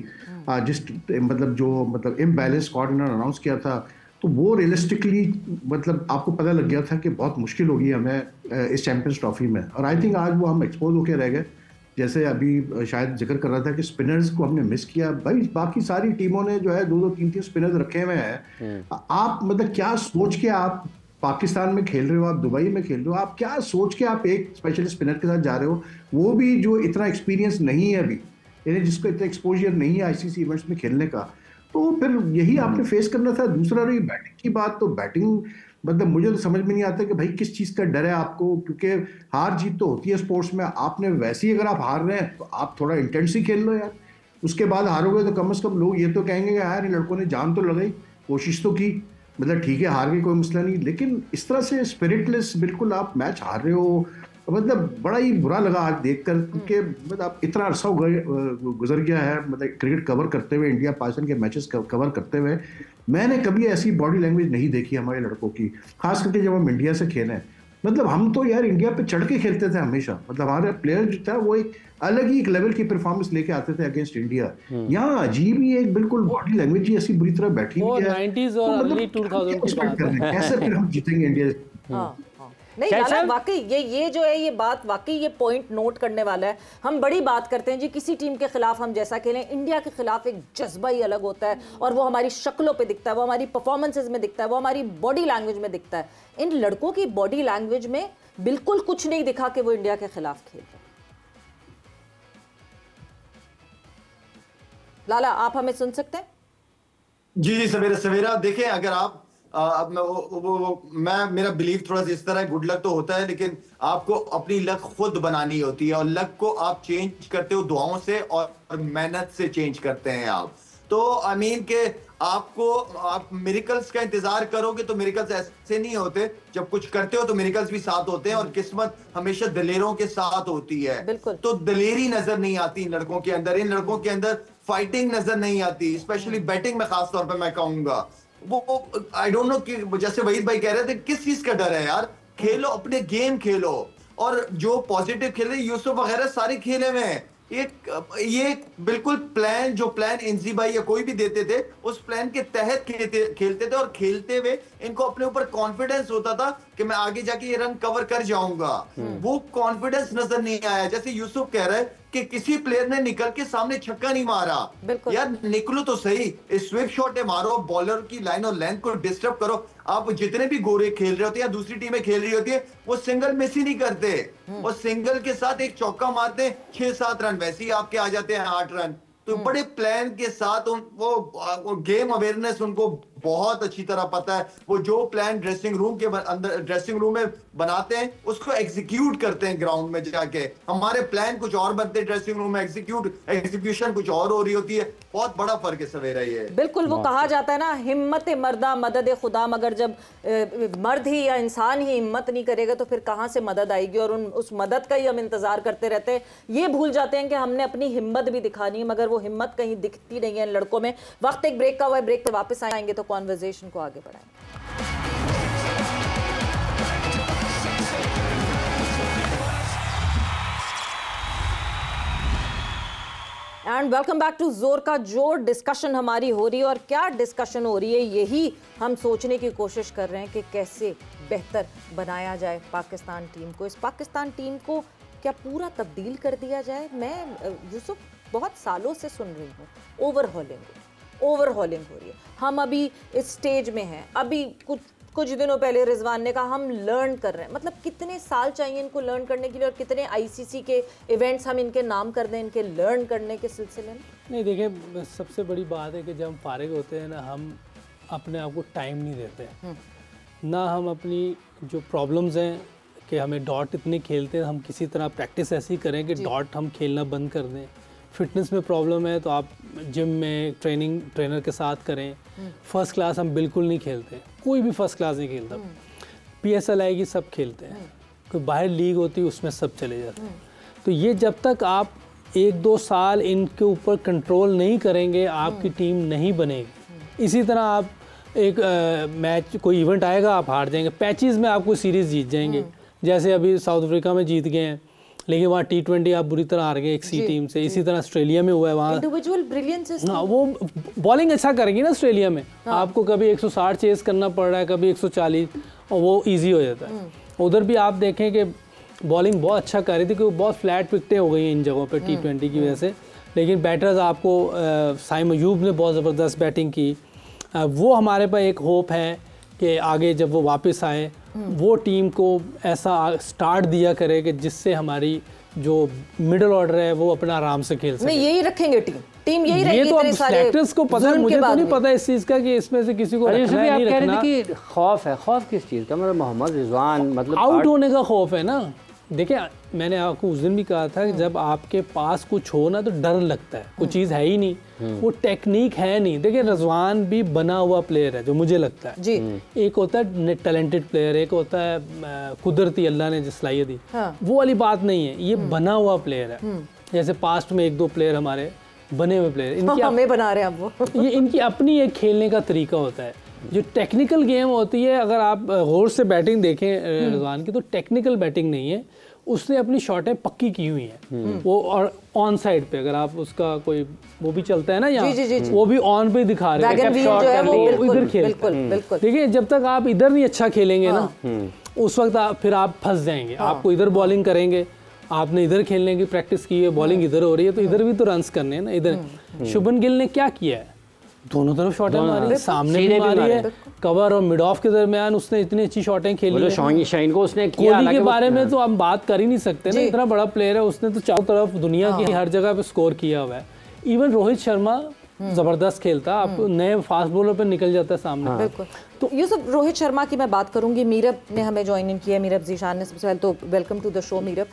जिस मतलब जो मतलब इम्बैलेंस स्क्वाड इन्होंने अनाउंस किया था, तो वो रियलिस्टिकली मतलब आपको पता लग गया था कि बहुत मुश्किल होगी हमें इस चैंपियंस ट्रॉफी में। और आई थिंक आज वो हम एक्सपोज होकर रह गए। जैसे अभी शायद जिक्र कर रहा था कि स्पिनर्स को हमने मिस किया। भाई बाकी सारी टीमों ने जो है 2-2 3-3 स्पिनर्स रखे हुए हैं। आप मतलब क्या सोच के आप पाकिस्तान में खेल रहे हो, आप दुबई में खेल रहे हो, आप क्या सोच के आप एक स्पेशल स्पिनर के साथ जा रहे हो, वो भी जो इतना एक्सपीरियंस नहीं है अभी, यानी जिसको इतना एक्सपोजर नहीं है आईसीसी इवेंट्स में खेलने का, तो फिर यही आपने फेस करना था। दूसरा रही बैटिंग की बात, तो बैटिंग मतलब मुझे तो समझ में नहीं आता कि भाई किस चीज़ का डर है आपको, क्योंकि हार जीत तो होती है स्पोर्ट्स में। आपने वैसे ही अगर आप हार रहे हैं तो आप थोड़ा इंटेंस ही खेल लो यार। उसके बाद हारोगे तो कम से कम लोग ये तो कहेंगे कि यार इन लड़कों ने जान तो लगाई, कोशिश तो की, मतलब ठीक है हार गए कोई मसला नहीं, लेकिन इस तरह से स्पिरिटलेस बिल्कुल आप मैच हार रहे हो, मतलब बड़ा ही बुरा लगा आज देखकर। क्योंकि मतलब इतना अरसा गुजर गया है मतलब क्रिकेट कवर करते हुए, इंडिया पाकिस्तान के मैचेस कवर करते हुए, मैंने कभी ऐसी बॉडी लैंग्वेज नहीं देखी हमारे लड़कों की, खास करके जब हम इंडिया से खेले। मतलब हम तो यार इंडिया पे चढ़ के खेलते थे हमेशा, मतलब हमारे प्लेयर जो था वो एक अलग ही एक लेवल की परफॉर्मेंस लेके आते थे अगेंस्ट इंडिया। यहाँ अजीब ही एक बिल्कुल बॉडी लैंग्वेज ही ऐसी बुरी तरह बैठी हुई है। 90s और अर्ली 2000 की बात है। कैसे फिर हम जीतेंगे इंडिया? नहीं लाला, वाकई ये जो है ये बात वाकई ये पॉइंट नोट करने वाला है। हम बड़ी बात करते हैं जी किसी टीम के खिलाफ हम जैसा खेलें, इंडिया के खिलाफ एक जज्बा ही अलग होता है और वो हमारी शक्लों पे दिखता है, वो हमारी परफॉर्मेंसेज में दिखता है, वो हमारी बॉडी लैंग्वेज में दिखता है। इन लड़कों की बॉडी लैंग्वेज में बिल्कुल कुछ नहीं दिखा कि वो इंडिया के खिलाफ खेल रहे। लाला आप हमें सुन सकते हैं? जी सवेरा देखें, अगर आप अब मैं मेरा बिलीव थोड़ा सा इस तरह है, गुड लक तो होता है लेकिन आपको अपनी लक खुद बनानी होती है, और लक को आप चेंज करते हो दुआओं से और मेहनत से चेंज करते हैं आप। तो आई मीन के आप मिरेकल्स का इंतजार करोगे तो मिरेकल्स ऐसे नहीं होते, जब कुछ करते हो तो मिरेकल्स भी साथ होते हैं, और किस्मत हमेशा दलेरों के साथ होती है। तो दलेरी नजर नहीं आती इन लड़कों के अंदर, इन लड़कों के अंदर फाइटिंग नजर नहीं आती, स्पेशली बैटिंग में खास तौर पर मैं कहूंगा। वो आई डोंट नो कि जैसे वहीद भाई कह रहे थे किस चीज का डर है यार, खेलो अपने गेम खेलो। और जो पॉजिटिव खेल रहे यूसुफ वगैरह सारे खेले हुए हैं, ये बिल्कुल प्लान जो प्लान इंजी भाई या कोई भी देते थे उस प्लान के तहत खेलते थे, और खेलते हुए इनको अपने ऊपर कॉन्फिडेंस होता था कि मैं आगे जाके ये रन कवर कर जाऊंगा। वो कॉन्फिडेंस नजर नहीं आया। जैसे यूसुफ कह रहा है कि किसी प्लेयर ने निकल के सामने छक्का नहीं मारा, यार निकलो तो सही, स्विप शॉट मारो, बॉलर की लाइन और लेंथ को डिस्टर्ब करो। आप जितने भी गोरे खेल रहे होते हैं या दूसरी टीमें खेल रही होती है, वो सिंगल मिस ही नहीं करते, वो सिंगल के साथ एक चौका मारते हैं, 6-7 रन, वैसे ही आपके आ जाते हैं 8 रन। तो बड़े प्लान के साथ वो गेम अवेयरनेस उनको बहुत अच्छी तरह पता है। वो जो प्लान ड्रेसिंग रूम के अंदर ड्रेसिंग रूम में बनाते हैं उसको एग्जीक्यूट करते हैं ग्राउंड में जाके। हमारे प्लान कुछ और बनते हैं ड्रेसिंग रूम में, एग्जीक्यूशन कुछ और हो रही होती है। बहुत बड़ा फर्क है सवेरा ये। बिल्कुल, वो कहा जाता है ना हिम्मत मर्दा मदद खुदा, मगर जब मर्द ही या इंसान ही हिम्मत नहीं करेगा तो फिर कहाँ से मदद आएगी, और उस मदद का ही हम इंतजार करते रहते हैं। ये भूल जाते हैं कि हमने अपनी हिम्मत भी दिखानी है, मगर वो हिम्मत कहीं दिखती नहीं है इन लड़कों में। वक्त एक ब्रेक का हुआ है, ब्रेक पे वापस आएंगे तो कॉन्वर्सेशन को आगे बढ़ाएंगे। And welcome back to Zor का जोर। डिस्कशन हमारी हो रही है, और क्या डिस्कशन हो रही है, यही हम सोचने की कोशिश कर रहे हैं कि कैसे बेहतर बनाया जाए पाकिस्तान टीम को। इस पाकिस्तान टीम को क्या पूरा तब्दील कर दिया जाए? मैं यूसुफ बहुत सालों से सुन रही हूँ ओवरहॉलिंग हो रही है। हम अभी इस स्टेज में हैं, अभी कुछ दिनों पहले रिजवान ने कहा हम लर्न कर रहे हैं। मतलब कितने साल चाहिए इनको लर्न करने के लिए, और कितने आईसीसी के इवेंट्स हम इनके नाम कर दें इनके लर्न करने के सिलसिले में? नहीं देखें, सबसे बड़ी बात है कि जब हम फारिग होते हैं ना, हम अपने आप को टाइम नहीं देते ना, हम अपनी जो प्रॉब्लम्स हैं कि हमें डॉट इतने खेलते हैं, हम किसी तरह प्रैक्टिस ऐसी करें कि डॉट हम खेलना बंद कर दें। फिटनेस में प्रॉब्लम है तो आप जिम में ट्रेनर के साथ करें। फर्स्ट क्लास हम बिल्कुल नहीं खेलते, कोई भी फर्स्ट क्लास नहीं खेलता। PSL आएगी सब खेलते हैं, कोई बाहर लीग होती है उसमें सब चले जाते हैं। तो ये जब तक आप 1-2 साल इनके ऊपर कंट्रोल नहीं करेंगे आपकी टीम नहीं बनेगी। इसी तरह आप एक मैच कोई इवेंट आएगा आप हार जाएंगे, पैचेस में आपको सीरीज़ जीत जाएंगे, जैसे अभी साउथ अफ्रीका में जीत गए हैं लेकिन वहाँ T20 आप बुरी तरह हार गए एक C टीम से। इसी तरह ऑस्ट्रेलिया में हुआ है, वहाँ इंडिविजुअल ब्रिलियंस ना वो बॉलिंग अच्छा करेंगी ना ऑस्ट्रेलिया में। आपको कभी 160 चेस करना पड़ रहा है, कभी 140, और वो ईजी हो जाता है। उधर भी आप देखें कि बॉलिंग बहुत अच्छा कर रही थी, क्योंकि बहुत फ्लैट विकेटें हो गई हैं इन जगहों पे T20 की वजह से। लेकिन बैटर्स आपको साइम अयूब ने बहुत ज़बरदस्त बैटिंग की। वो हमारे पास एक होप है कि आगे जब वो वापस आए वो टीम को ऐसा स्टार्ट दिया करे कि जिससे हमारी जो मिडिल ऑर्डर है वो अपना आराम से खेल सके। यही रखेंगे टीम यही रहेगी। ये तो अब सेलेक्टर्स को पता है, मुझे तो नहीं पता इस चीज़ का कि इसमें से किसी को रखना है नहीं रखना। कि खौफ है, खौफ किस चीज़ का? मतलब मोहम्मद रिजवान मतलब आउट होने का खौफ है ना। देखिए मैंने आपको उस दिन भी कहा था कि जब आपके पास कुछ हो ना तो डर लगता है, कुछ चीज़ है ही नहीं, वो टेक्निक है नहीं। देखिए रिजवान भी बना हुआ प्लेयर है जो मुझे लगता है जी। एक होता है टैलेंटेड प्लेयर, एक होता है कुदरती अल्लाह ने जो सलाहियत दी, वो वाली बात नहीं है। ये बना हुआ प्लेयर है। जैसे पास्ट में 1-2 प्लेयर हमारे बने हुए प्लेयर, इनकी हमें बना रहे हैं वो ये इनकी अपनी एक खेलने का तरीका होता है। जो टेक्निकल गेम होती है, अगर आप गौर से बैटिंग देखें रिजवान की, तो टेक्निकल बैटिंग नहीं है, उसने अपनी शॉटें पक्की की हुई हैं वो। और ऑन साइड पे अगर आप उसका कोई वो भी चलता है ना यहाँ, वो भी ऑन पे दिखा रहे हैं, इधर खेलते। देखिए जब तक आप इधर नहीं अच्छा खेलेंगे ना, उस वक्त फिर आप फंस जाएंगे। आपको इधर बॉलिंग करेंगे, आपने इधर खेलने की प्रैक्टिस की है, बॉलिंग इधर हो रही है, तो इधर भी तो रन्स करने हैं ना। इधर शुभन गिल ने क्या किया है, दोनों तरफ शॉटें मारी है, सामने भी मारी है, कवर और मिड ऑफ के दरमियान उसने इतनी अच्छी शॉटें खेली है। शाइन को उसने किया। कोहली के बारे में तो हम बात कर ही नहीं सकते ना, इतना बड़ा प्लेयर है, उसने तो चारों तरफ दुनिया की हर जगह पे स्कोर किया हुआ है। इवन रोहित शर्मा जबरदस्त खेलता, आप नए फास्ट बॉलर पे निकल जाता है सामने। बिल्कुल। तो ये सब रोहित शर्मा की मैं बात करूंगी। मीरब ने हमें ज्वाइन इन किया, मीरब जीशान ने। सबसे पहले तो welcome to the show Meerab.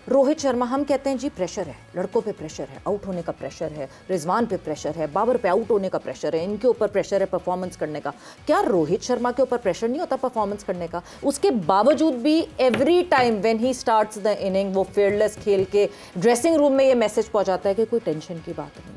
Rohit Sharma, हम कहते हैं जी प्रेशर है, लड़कों पे प्रेशर है, आउट होने का प्रेशर है, रिजवान पे प्रेशर है, बाबर पे आउट होने का प्रेशर है, इनके ऊपर प्रेशर है परफॉर्मेंस करने का। क्या रोहित शर्मा के ऊपर प्रेशर नहीं होता परफॉर्मेंस करने का? उसके बावजूद भी every time when he starts the inning वो फेयरलेस खेल के ड्रेसिंग रूम में ये मैसेज पहुंचाता है कि कोई टेंशन की बात नहीं।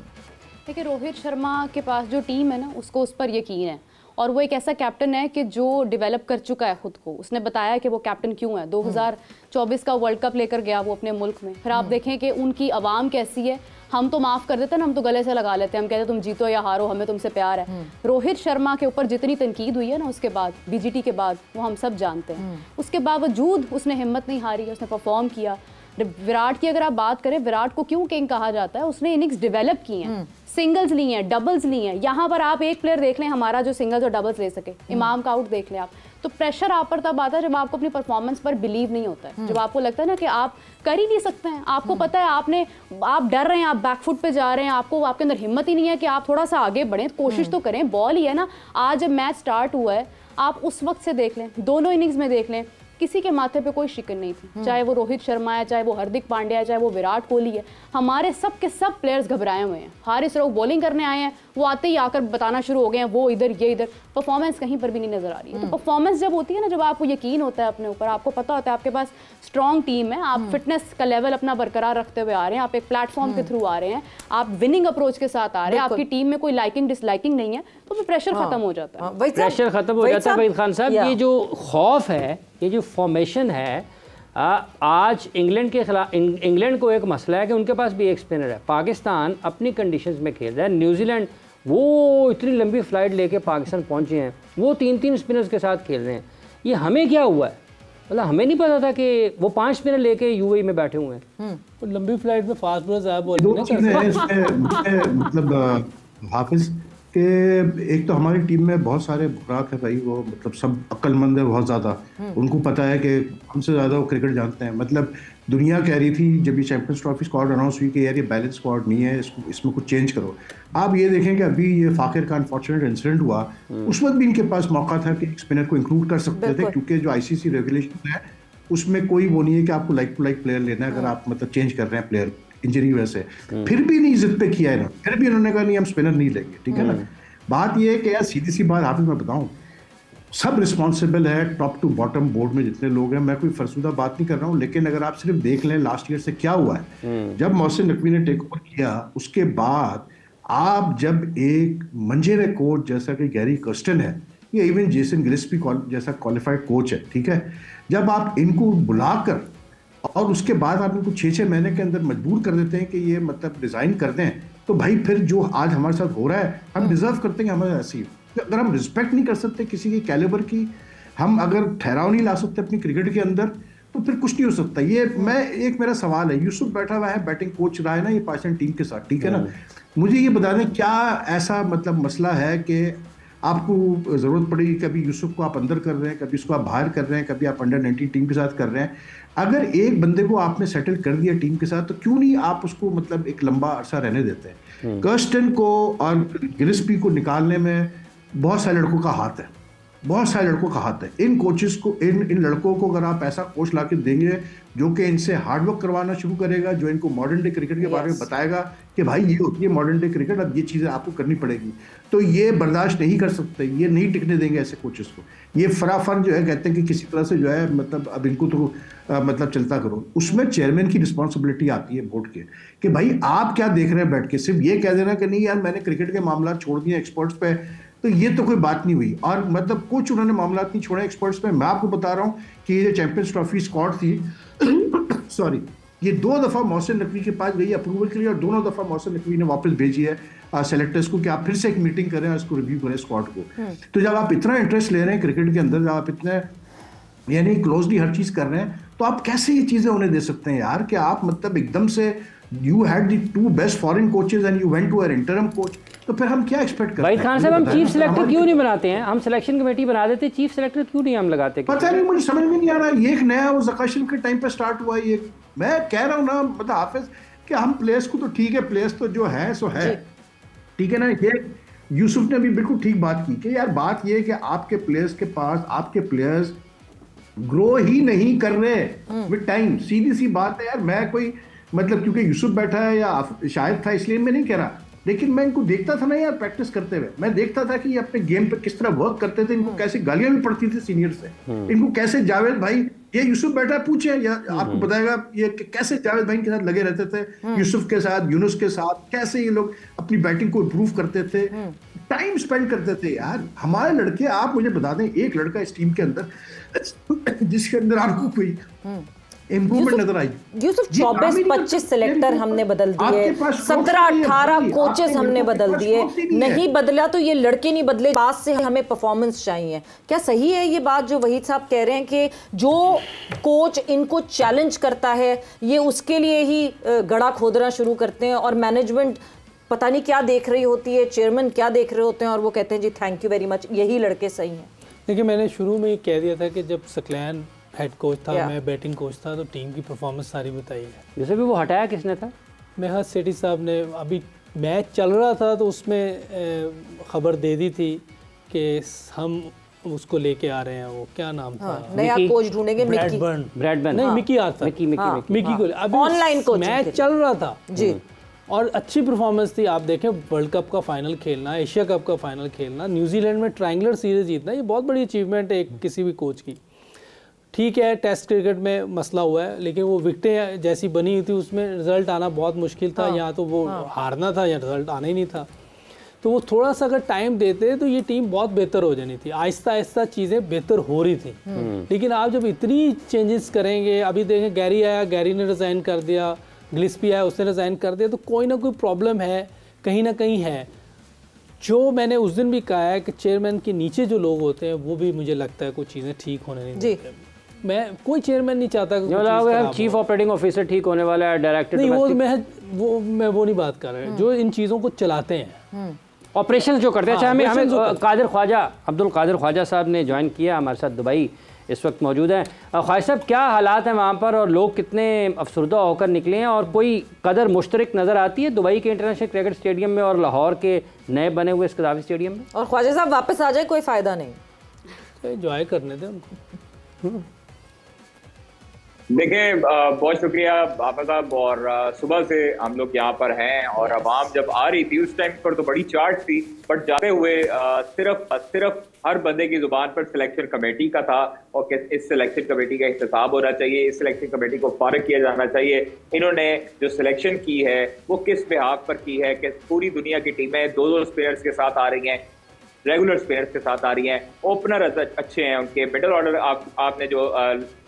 देखिए रोहित शर्मा के पास जो टीम है ना, उसको उस पर यकीन है, और वो एक ऐसा कैप्टन है कि जो डेवलप कर चुका है खुद को। उसने बताया कि वो कैप्टन क्यों है। 2024 का वर्ल्ड कप लेकर गया वो अपने मुल्क में। फिर आप देखें कि उनकी आवाम कैसी है। हम तो माफ़ कर देते हैं ना, हम तो गले से लगा लेते हैं, हम कहते हैं तुम जीतो या हारो, हमें तुमसे प्यार है। रोहित शर्मा के ऊपर जितनी तनकीद हुई है ना उसके बाद, BGT के बाद, वो हम सब जानते हैं। उसके बावजूद उसने हिम्मत नहीं हारी है, उसने परफॉर्म किया। विराट की अगर आप बात करें, विराट को क्यों किंग कहा जाता है? उसने इनिंग्स डेवलप की हैं, सिंगल्स ली हैं, डबल्स ली हैं। यहाँ पर आप एक प्लेयर देख लें हमारा जो सिंगल्स और डबल्स ले सके, इमाम का आउट देख लें आप। तो प्रेशर आप पर तब आता है जब आपको अपनी परफॉर्मेंस पर बिलीव नहीं होता है, जब आपको लगता है ना कि आप कर ही नहीं सकते हैं। आपको पता है आप डर रहे हैं, आप बैकफुट पे जा रहे हैं, आपको आपके अंदर हिम्मत ही नहीं है कि आप थोड़ा सा आगे बढ़ें, कोशिश तो करें। बॉल ही है ना। आज जब मैच स्टार्ट हुआ है, आप उस वक्त से देख लें, दोनों इनिंग्स में देख लें, किसी के माथे पे कोई शिकन नहीं थी। चाहे वो रोहित शर्मा है, चाहे वो हार्दिक पांड्या है, चाहे वो विराट कोहली है, हमारे सब के सब प्लेयर्स घबराए हुए हैं। हारिस रऊफ बॉलिंग करने आए हैं, वो आते ही आकर बताना शुरू हो गए हैं वो इधर ये इधर। परफॉर्मेंस कहीं पर भी नहीं नजर आ रही है। तो परफॉर्मेंस जब होती है ना, जब आपको यकीन होता है अपने ऊपर, आपको पता होता है आपके पास स्ट्रॉन्ग टीम है, आप फिटनेस का लेवल अपना बरकरार रखते हुए आ रहे हैं, आप एक प्लेटफॉर्म के थ्रू आ रहे हैं, आप विनिंग अप्रोच के साथ आ रहे हैं, आपकी टीम में कोई लाइकिंग डिसलाइकिंग नहीं है, तो फिर प्रेशर खत्म हो जाता है। प्रेशर खत्म हो जाता है। वहीद खान साहब, ये जो खौफ है, ये जो फॉर्मेशन है, आज इंग्लैंड के खिलाफ, इंग्लैंड को एक मसला है कि उनके पास भी एक स्पिनर है। पाकिस्तान अपनी कंडीशंस में खेल रहा है। न्यूजीलैंड वो इतनी लंबी फ्लाइट लेके पाकिस्तान पहुंचे हैं, वो 3-3 स्पिनर्स के साथ खेल रहे हैं। ये हमें क्या हुआ है? मतलब हमें नहीं पता था कि वो 5 स्पिनर लेके UAE में बैठे हुए हैं। तो लंबी फ्लाइट में फास्ट बॉलर्स आया बोल दो चीज़ें हैं इसमें, मतलब हाफिज कि एक तो हमारी टीम में बहुत सारे बुराक है भाई, वो मतलब सब अक्लमंद है बहुत ज़्यादा। उनको पता है कि हमसे ज़्यादा वो क्रिकेट जानते हैं। मतलब दुनिया कह रही थी जब ये चैंपियंस ट्रॉफी स्क्वाड अनाउंस हुई कि यार ये बैलेंस स्क्वाड नहीं है, इसमें कुछ चेंज करो। आप ये देखें कि अभी ये फाकिर का अनफॉर्चुनेट इंसिडेंट हुआ, उस वक्त भी इनके पास मौका था कि स्पिनर को इंक्लूड कर सकते थे, क्योंकि जो ICC रेगुलेशन है उसमें कोई वो नहीं है कि आपको लाइक टू लाइक प्लेयर लेना है अगर आप मतलब चेंज कर रहे हैं प्लेयर। इंजरी वजह से, फिर भी नहीं जिद पे किया है ना, फिर भी उन्होंने कहा नहीं हम स्पिनर नहीं लेंगे, ठीक है ना। बात ये है कि यार सीधी सी बात हाफिज मैं बताऊं, सब रिस्पॉन्सिबल है टॉप टू बॉटम बोर्ड में जितने लोग हैं, मैं कोई फरसुदा बात नहीं कर रहा हूँ, लेकिन अगर आप सिर्फ देख लें लास्ट ईयर से क्या हुआ है, जब मोहसिन नकवी ने टेक ओवर किया उसके बाद आप जब एक मंजेरे कोच जैसा कि गैरी कर्स्टन है या इवन जेसन गिलेस्पी जैसा क्वालिफाइड कोच है, ठीक है, जब आप इनको बुलाकर और उसके बाद आप इनको 6-6 महीने के अंदर मजबूर कर देते हैं कि ये मतलब डिज़ाइन कर दें, तो भाई फिर जो आज हमारे साथ हो रहा है हम डिजर्व करते हैं हमारे ऐसी। अगर हम रिस्पेक्ट नहीं कर सकते किसी के कैलिबर की, हम अगर ठहराव नहीं ला सकते अपनी क्रिकेट के अंदर, तो फिर कुछ नहीं हो सकता। ये मैं एक मेरा सवाल है, यूसुफ बैठा हुआ है बैटिंग कोच रहा है ना ये पाकिस्तान टीम के साथ, ठीक है ना, मुझे ये बता दें क्या ऐसा मतलब मसला है कि आपको ज़रूरत पड़ेगी, कभी यूसुफ को आप अंदर कर रहे हैं, कभी उसको आप बाहर कर रहे हैं, कभी आप अंडर 19 टीम के साथ कर रहे हैं, अगर एक बंदे को आपने सेटल कर दिया टीम के साथ तो क्यों नहीं आप उसको मतलब एक लंबा अरसा रहने देते हैं। कर्स्टन को और गिलेस्पी को निकालने में बहुत सारे लड़कों का हाथ है, बहुत सारे लड़कों का हाथ है। इन कोचेस को इन लड़कों को अगर आप ऐसा कोच ला के देंगे जो कि इनसे हार्डवर्क करवाना शुरू करेगा, जो इनको मॉडर्न डे क्रिकेट के बारे में बताएगा कि भाई ये होती है मॉडर्न डे क्रिकेट, अब ये चीज़ें आपको करनी पड़ेगी, तो ये बर्दाश्त नहीं कर सकते, ये नहीं टिकने देंगे ऐसे कोचेस को। ये फराफर जो है कहते हैं कि किसी तरह से जो है मतलब अब इनको तो मतलब चलता करो, उसमें चेयरमैन की रिस्पॉन्सिबिलिटी आती है बोर्ड के कि भाई आप क्या देख रहे हैं बैठ के, सिर्फ ये कह देना कि नहीं यार मैंने क्रिकेट के मामला छोड़ दिए एक्सपर्ट्स पे, तो ये तो कोई बात नहीं हुई। और मतलब कुछ उन्होंने मामला नहीं छोड़े एक्सपर्ट्स पे। मैं आपको बता रहा हूँ कि ये चैंपियंस ट्रॉफी स्क्वाड थी सॉरी, ये 2 दफ़ा मोहसिन नकवी के पास गई अप्रूवल के लिए और दोनों दफ़ा मोहसिन नकवी ने वापस भेजी है सेलेक्टर्स को कि आप फिर से एक मीटिंग करें और इसको रिव्यू करें स्क्वाड को। तो जब आप इतना इंटरेस्ट ले रहे हैं क्रिकेट के अंदर, जब आप इतने यानी क्लोजली हर चीज़ कर रहे हैं, तो आप कैसे ये चीज़ें उन्हें दे सकते हैं यार कि आप मतलब एकदम से you had the 2 best foreign coaches and you went to a interim coach, तो फिर हम क्या एक्सपेक्ट करते हैं? वहीद खान साहब हम चीफ सेलेक्टर क्यों नहीं बनाते हैं? हम सिलेक्शन कमेटी बना देते, चीफ सेलेक्टर क्यों नहीं हम लगाते? पता नहीं, मुझे समझ में नहीं आ रहा। ये एक नया वो ज़काशन के टाइम पे स्टार्ट हुआ, ये मैं कह रहा हूँ ना मतलब हाफिज कि हम प्लेयर्स को तो ठीक है, प्लेयर्स तो जो है सो है, ठीक है ना। ये यूसुफ ने भी बिल्कुल ठीक बात की कि यार बात ये है कि आपके प्लेयर्स के पास आपके प्लेयर्स ग्रो ही नहीं कर रहे विद टाइम, सीधी सी बात है यार। मैं कोई मतलब क्योंकि यूसुफ बैठा है या शायद था इसलिए मैं नहीं कह रहा, लेकिन मैं इनको देखता था ना यार प्रैक्टिस करते हुए, मैं देखता था कि ये अपने गेम पे किस तरह वर्क करते थे, इनको कैसे गालियां भी पड़ती थी सीनियर से, इनको कैसे जावेद भाई, ये यूसुफ बैठा पूछे या आपको बताएगा ये कैसे जावेद भाई के साथ लगे रहते थे, यूसुफ के साथ, यूनुस के साथ, कैसे ये लोग अपनी बैटिंग को इम्प्रूव करते थे, टाइम स्पेंड करते थे यार। हमारे लड़के, आप मुझे बता दें एक लड़का इस टीम के अंदर जिसके अंदर आपको कोई इम्प्रूवमेंट नजर आई? यूसुफ 24-25 सेलेक्टर हमने बदल दिए, 17-18 कोचेस हमने बदल दिए, नहीं बदला तो ये लड़के नहीं बदले, पास से हमें परफॉर्मेंस चाहिए। क्या सही है ये बात जो वहीद साहब कह रहे हैं कि जो कोच इनको चैलेंज करता है ये उसके लिए ही गड़ा खोदना शुरू करते हैं और मैनेजमेंट पता नहीं क्या देख रही होती है, चेयरमैन क्या देख रहे होते हैं और वो कहते हैं जी थैंक यू वेरी मच, यही लड़के सही हैं? देखिए मैंने शुरू में ही कह दिया था कि जब सकलैन हेड कोच था, मैं बैटिंग कोच था, तो टीम की परफॉर्मेंस सारी बताई है। जैसे भी वो हटाया किसने था? मेहर सेठी साहब ने, अभी मैच चल रहा था तो उसमें खबर दे दी थी कि हम उसको लेके आ रहे हैं, वो क्या नाम था, नया कोच ढूंढेंगे, ब्रैडबर्न नहीं, मिकी आता, मिकी को अभी ऑनलाइन कोच मैच चल रहा था जी, और अच्छी परफॉर्मेंस थी। आप देखें वर्ल्ड कप का फाइनल खेलना, एशिया कप का फाइनल खेलना, न्यूजीलैंड में ट्रायंगुलर सीरीज जीतना, ये बहुत बड़ी अचीवमेंट है किसी भी कोच की। ठीक है टेस्ट क्रिकेट में मसला हुआ है, लेकिन वो विकेटें जैसी बनी हुई थी उसमें रिजल्ट आना बहुत मुश्किल था। यहाँ तो वो हारना था या रिजल्ट आना ही नहीं था, तो वो थोड़ा सा अगर टाइम देते तो ये टीम बहुत बेहतर हो जानी थी। आहिस्ता आहिस्ता चीज़ें बेहतर हो रही थी, लेकिन आप जब इतनी चेंजेस करेंगे, अभी देखें गैरी आया, गैरी ने रिज़ाइन कर दिया, गिलेस्पी आया, उसने रिज़ाइन कर दिया, तो कोई ना कोई प्रॉब्लम है, कहीं ना कहीं है। जो मैंने उस दिन भी कहा है कि चेयरमैन के नीचे जो लोग होते हैं वो भी मुझे लगता है कुछ चीज़ें ठीक होने नहीं देते। मैं कोई चेयरमैन नहीं चाहता कि चीफ ऑपरेटिंग ऑफिसर ठीक होने वाला है, डायरेक्टर नहीं, वो नहीं बात कर रहे हैं, जो इन चीज़ों को चलाते हैं, ऑपरेशन जो करते हैं। अच्छा हमें कादिर ख्वाजा, अब्दुल कादिर ख्वाजा साहब ने ज्वाइन किया हमारे साथ, दुबई इस वक्त मौजूद हैं। ख्वाजा साहब क्या हालात हैं वहाँ पर और लोग कितने अफसरदा होकर निकले हैं, और कोई कदर मुश्तरक नज़र आती है दुबई के इंटरनेशनल क्रिकेट स्टेडियम में और लाहौर के नए बने हुए इस कदाफी स्टेडियम में? और ख्वाजा साहब वापस आ जाए कोई फ़ायदा नहीं, एंजॉय करने दें उनको। देखिए, बहुत शुक्रिया बाबा साहब। और सुबह से हम लोग यहाँ पर हैं और आवाम जब आ रही थी उस टाइम पर तो बड़ी चार्ट थी, बट जाते हुए सिर्फ हर बंदे की जुबान पर सिलेक्शन कमेटी का था और इस सिलेक्शन कमेटी का इंतखाब होना चाहिए, इस सिलेक्शन कमेटी को फारिग किया जाना चाहिए। इन्होंने जो सिलेक्शन की है वो किस बिहाफ पर की है कि पूरी दुनिया की टीमें दो स्पिनर्स के साथ आ रही हैं, रेगुलर स्पिनर्स के साथ आ रही हैं, ओपनर अच्छे हैं उनके, मिडल ऑर्डर आपने जो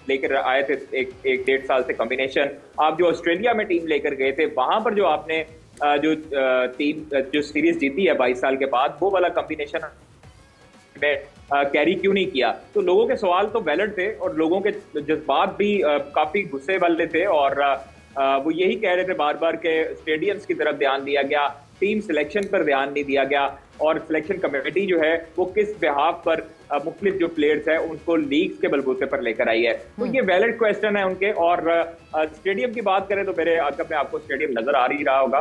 लेकर आए थे एक 1.5 साल से कॉम्बिनेशन, आप जो ऑस्ट्रेलिया में टीम लेकर गए थे वहां पर जो आपने जो टीम जो सीरीज जीती है 22 साल के बाद, वो वाला कॉम्बिनेशन में कैरी क्यों नहीं किया? तो लोगों के सवाल तो वैलिड थे और लोगों के जज्बात भी काफी गुस्से वाले थे और वो यही कह रहे थे बार बार के स्टेडियम्स की तरफ ध्यान दिया गया, टीम सिलेक्शन पर ध्यान नहीं दिया गया और सिलेक्शन कमेटी जो है वो किस बिहाफ पर मुख्तलिफ जो प्लेयर्स है उनको लीग्स के बलबूते पर लेकर आई है। तो ये वैलिड क्वेश्चन है उनके। और स्टेडियम की बात करें तो मेरे में आपको स्टेडियम नजर आ ही रहा होगा।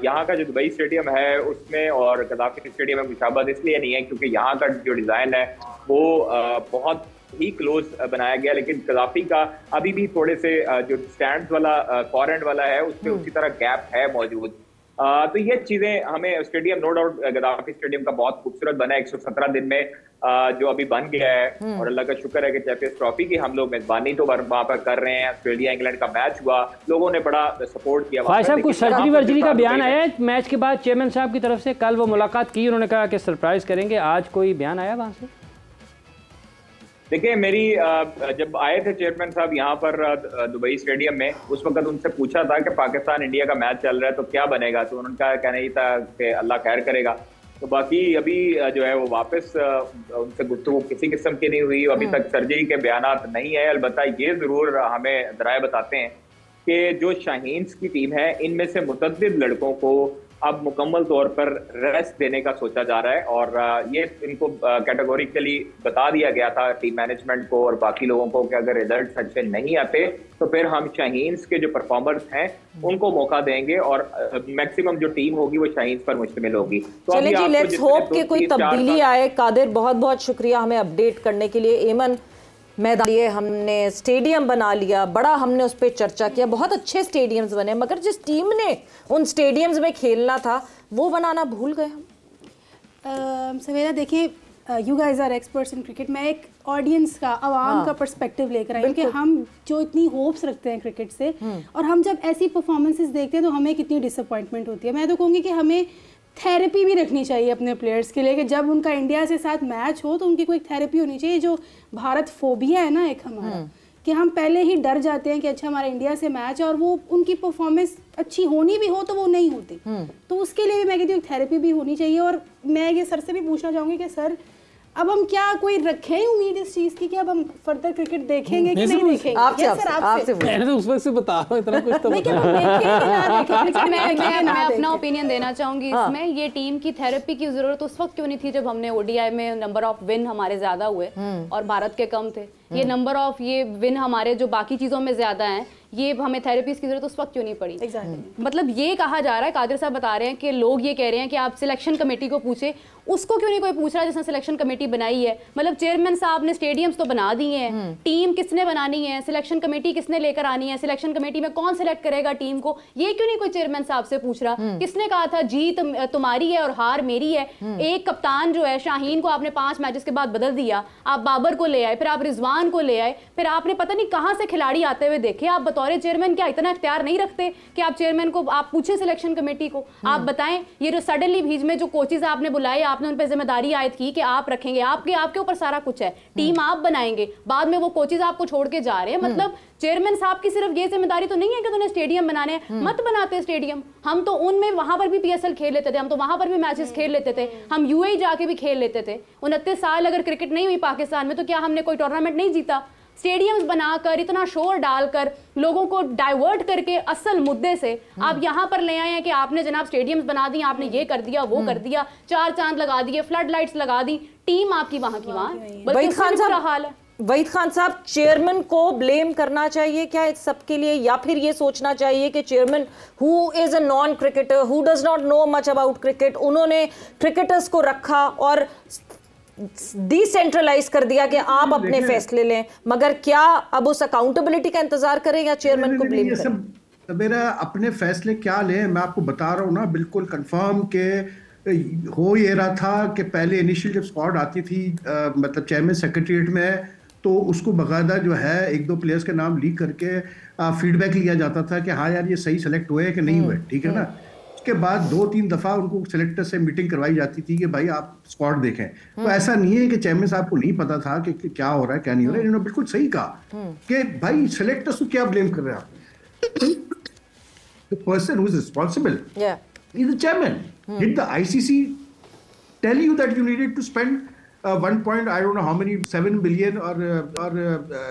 यहाँ का जो दुबई स्टेडियम है उसमें और गद्दाफी स्टेडियम में मुशाबहत इसलिए नहीं है क्योंकि यहाँ का जो डिजाइन है वो बहुत ही क्लोज बनाया गया, लेकिन गद्दाफी का अभी भी थोड़े से जो स्टैंड्स वाला फॉर एंड वाला है उसमें उसी तरह गैप है मौजूद। तो ये चीजें हमें stadium no doubt Gaddafi stadium का बहुत खूबसूरत बना है 117 दिन में जो अभी बन गया है और अल्लाह का शुक्र है कि चैंपियंस ट्रॉफी की हम लोग मेजबानी तो वहां पर कर रहे हैं। ऑस्ट्रेलिया इंग्लैंड का मैच हुआ, लोगों ने बड़ा सपोर्ट किया। भाई साहब कुछ सर्जरी वर्जरी का बयान आया है मैच के बाद चेयरमैन साहब की तरफ से? कल वो मुलाकात की, उन्होंने कहा कि सरप्राइज करेंगे, आज कोई बयान आया वहां से? देखिए, मेरी जब आए थे चेयरमैन साहब यहाँ पर दुबई स्टेडियम में, उस वक्त उनसे पूछा था कि पाकिस्तान इंडिया का मैच चल रहा है तो क्या बनेगा, तो उनका कहना ही था कि अल्लाह खैर करेगा। तो बाकी अभी जो है वो वापस उनसे गुफ्तगू किसी किस्म की नहीं हुई, अभी तक सर्जरी के बयानात नहीं है। अलबत्ता ये जरूर हमें दराए बताते हैं कि जो शाहीन्स की टीम है इनमें से मुतअद्दिद लड़कों को अब मुकम्मल तौर पर रेस्ट देने का सोचा जा रहा है और ये इनको कैटेगोरिकली बता दिया गया था टीम मैनेजमेंट को और बाकी लोगों को कि अगर रिजल्ट अच्छे नहीं आते तो फिर हम शाहीन्स के जो परफॉर्मर्स हैं उनको मौका देंगे और मैक्सिमम जो टीम होगी वो शाहीन्स पर मुश्तमिल होगी। तो चलिए जी, लेट्स होप कि कोई तब्दीली आए। कादिर, बहुत बहुत शुक्रिया हमें अपडेट करने के लिए। एमन, मैदान लिए हमने, स्टेडियम बना लिया, बड़ा हमने उस पर चर्चा किया, बहुत अच्छे स्टेडियम्स बने, मगर जिस टीम ने उन स्टेडियम्स में खेलना था वो बनाना भूल गए हम। सवेरा देखिए, you guys are experts in cricket. मैं एक ऑडियंस का, आवाम का पर्सपेक्टिव लेकर आई हूँ कि हम जो इतनी होप्स रखते हैं क्रिकेट से और हम जब ऐसी परफॉर्मेंसेस देखते हैं तो हमें कितनी डिसअपॉइंटमेंट होती है। मैं तो कहूँगी कि हमें थेरेपी भी रखनी चाहिए अपने प्लेयर्स के लिए कि जब उनका इंडिया से साथ मैच हो तो उनकी कोई थेरेपी होनी चाहिए। जो भारत फोबिया है ना एक हमारा, कि हम पहले ही डर जाते हैं कि अच्छा हमारा इंडिया से मैच है और वो उनकी परफॉर्मेंस अच्छी होनी भी हो तो वो नहीं होती, तो उसके लिए भी मैं कहती हूँ थेरेपी भी होनी चाहिए। और मैं ये सर से भी पूछना चाहूँगी कि सर अब हम क्या कोई रखें उम्मीद इस चीज की कि अब हम फर्दर क्रिकेट देखेंगे कि नहीं देखेंगे? आपसे मैंने तो उस वक्त से बता रहा हूं, इतना कुछ तो मैं अपना ओपिनियन देना चाहूंगी इसमें। ये टीम की थेरेपी की जरूरत उस वक्त क्यों नहीं थी जब हमने ओडीआई में नंबर ऑफ विन हमारे ज्यादा हुए और भारत के कम थे। ये नंबर ऑफ ये विन हमारे जो बाकी चीजों में ज्यादा हैं, ये हमें थेरेपीज की जरूरत उस वक्त क्यों नहीं पड़ी? मतलब ये कहा जा रहा है, कादिर साहब बता रहे हैं कि लोग ये कह रहे हैं कि आप सिलेक्शन कमेटी को पूछे, उसको क्यों नहीं कोई पूछ रहा जिसने सिलेक्शन कमेटी बनाई है? मतलब चेयरमैन साहब ने स्टेडियम्स तो बना दिए हैं, टीम किसने बनानी है, सिलेक्शन कमेटी किसने लेकर आनी है, सिलेक्शन कमेटी में कौन सिलेक्ट करेगा टीम को, ये क्यों नहीं कोई चेयरमैन साहब से पूछ रहा? किसने कहा था जीत तुम्हारी है और हार मेरी है? एक कप्तान जो है शाहीन को आपने 5 मैचेस के बाद बदल दिया, आप बाबर को ले आए, फिर आप रिजवान को ले आए, फिर आपने पता नहीं कहां से खिलाड़ी आते हुए देखे। आप बतौर चेयरमैन क्या इतना इख्तियार नहीं रखते कि आप चेयरमैन को आप पूछे सिलेक्शन कमेटी को, आप बताएं ये जो सडनली बीच में जो कोचेज आपने बुलाए, आपने उन पर जिम्मेदारी आयद की कि आप रखेंगे, आपके ऊपर सारा कुछ है, टीम आप बनाएंगे, बाद में वो कोचेज आपको छोड़ के जा रहे हैं। मतलब चेयरमैन साहब की सिर्फ ये जिम्मेदारी तो नहीं है कि उन्हें स्टेडियम बनाने हैं, मत बनाते स्टेडियम। हम तो उनमें वहां पर भी पीएसएल खेल लेते थे, हम तो वहां पर भी मैचेस खेल लेते थे, हम यूएई जाके भी खेल लेते थे। 29 साल अगर क्रिकेट नहीं हुई पाकिस्तान में तो क्या हमने कोई टूर्नामेंट नहीं जीता? स्टेडियम्स बनाकर इतना शोर डालकर लोगों को डाइवर्ट करके असल मुद्दे से आप यहाँ पर ले आए हैं कि आपने जनाब स्टेडियम्स बना दिए, आपने ये कर दिया वो कर दिया, 4 चांद लगा दिए, फ्लड लाइट्स लगा दी, टीम आपकी वहां की वहां, बल्कि बुरा हाल है। वहीद खान साहब, चेयरमैन को ब्लेम करना चाहिए क्या इस सब के लिए, या फिर ये सोचना चाहिए कि chairman who is a non cricketer, who does not know much about cricket, उन्होंने क्रिकेटर्स को रखा और डिसेंट्रलाइज कर दिया कि आप अपने फैसले लें, मगर क्या अब उस अकाउंटेबिलिटी का इंतजार करें या चेयरमैन को ब्लेम करें? मेरा अपने फैसले क्या लें, मैं आपको बता रहा हूँ ना बिल्कुल कंफर्म के हो ये रहा था कि पहले इनिशियल जब स्क्वाड आती थी मतलब चेयरमैन सेक्रेटरीट में, तो उसको बाकायदा जो है 1-2 प्लेयर्स के नाम लीक करके फीडबैक लिया जाता था कि हाँ यार ये सही सेलेक्ट हुए कि नहीं हुए, ठीक है ना। उसके बाद 2-3 दफ़ा उनको सेलेक्टर से मीटिंग करवाई जाती थी कि भाई आप स्क्वाड देखें। तो ऐसा नहीं है कि चेयरमैन साहब को नहीं पता था कि क्या हो रहा है क्या नहीं हो रहा है। इन्होंने बिल्कुल सही कहा कि भाई सेलेक्टर्स को क्या ब्लेम कर रहे हैं आप। The person who is responsible is the chairman. Did the ICC tell you that you needed to spend 1 point, I don't know how many, 7 billion or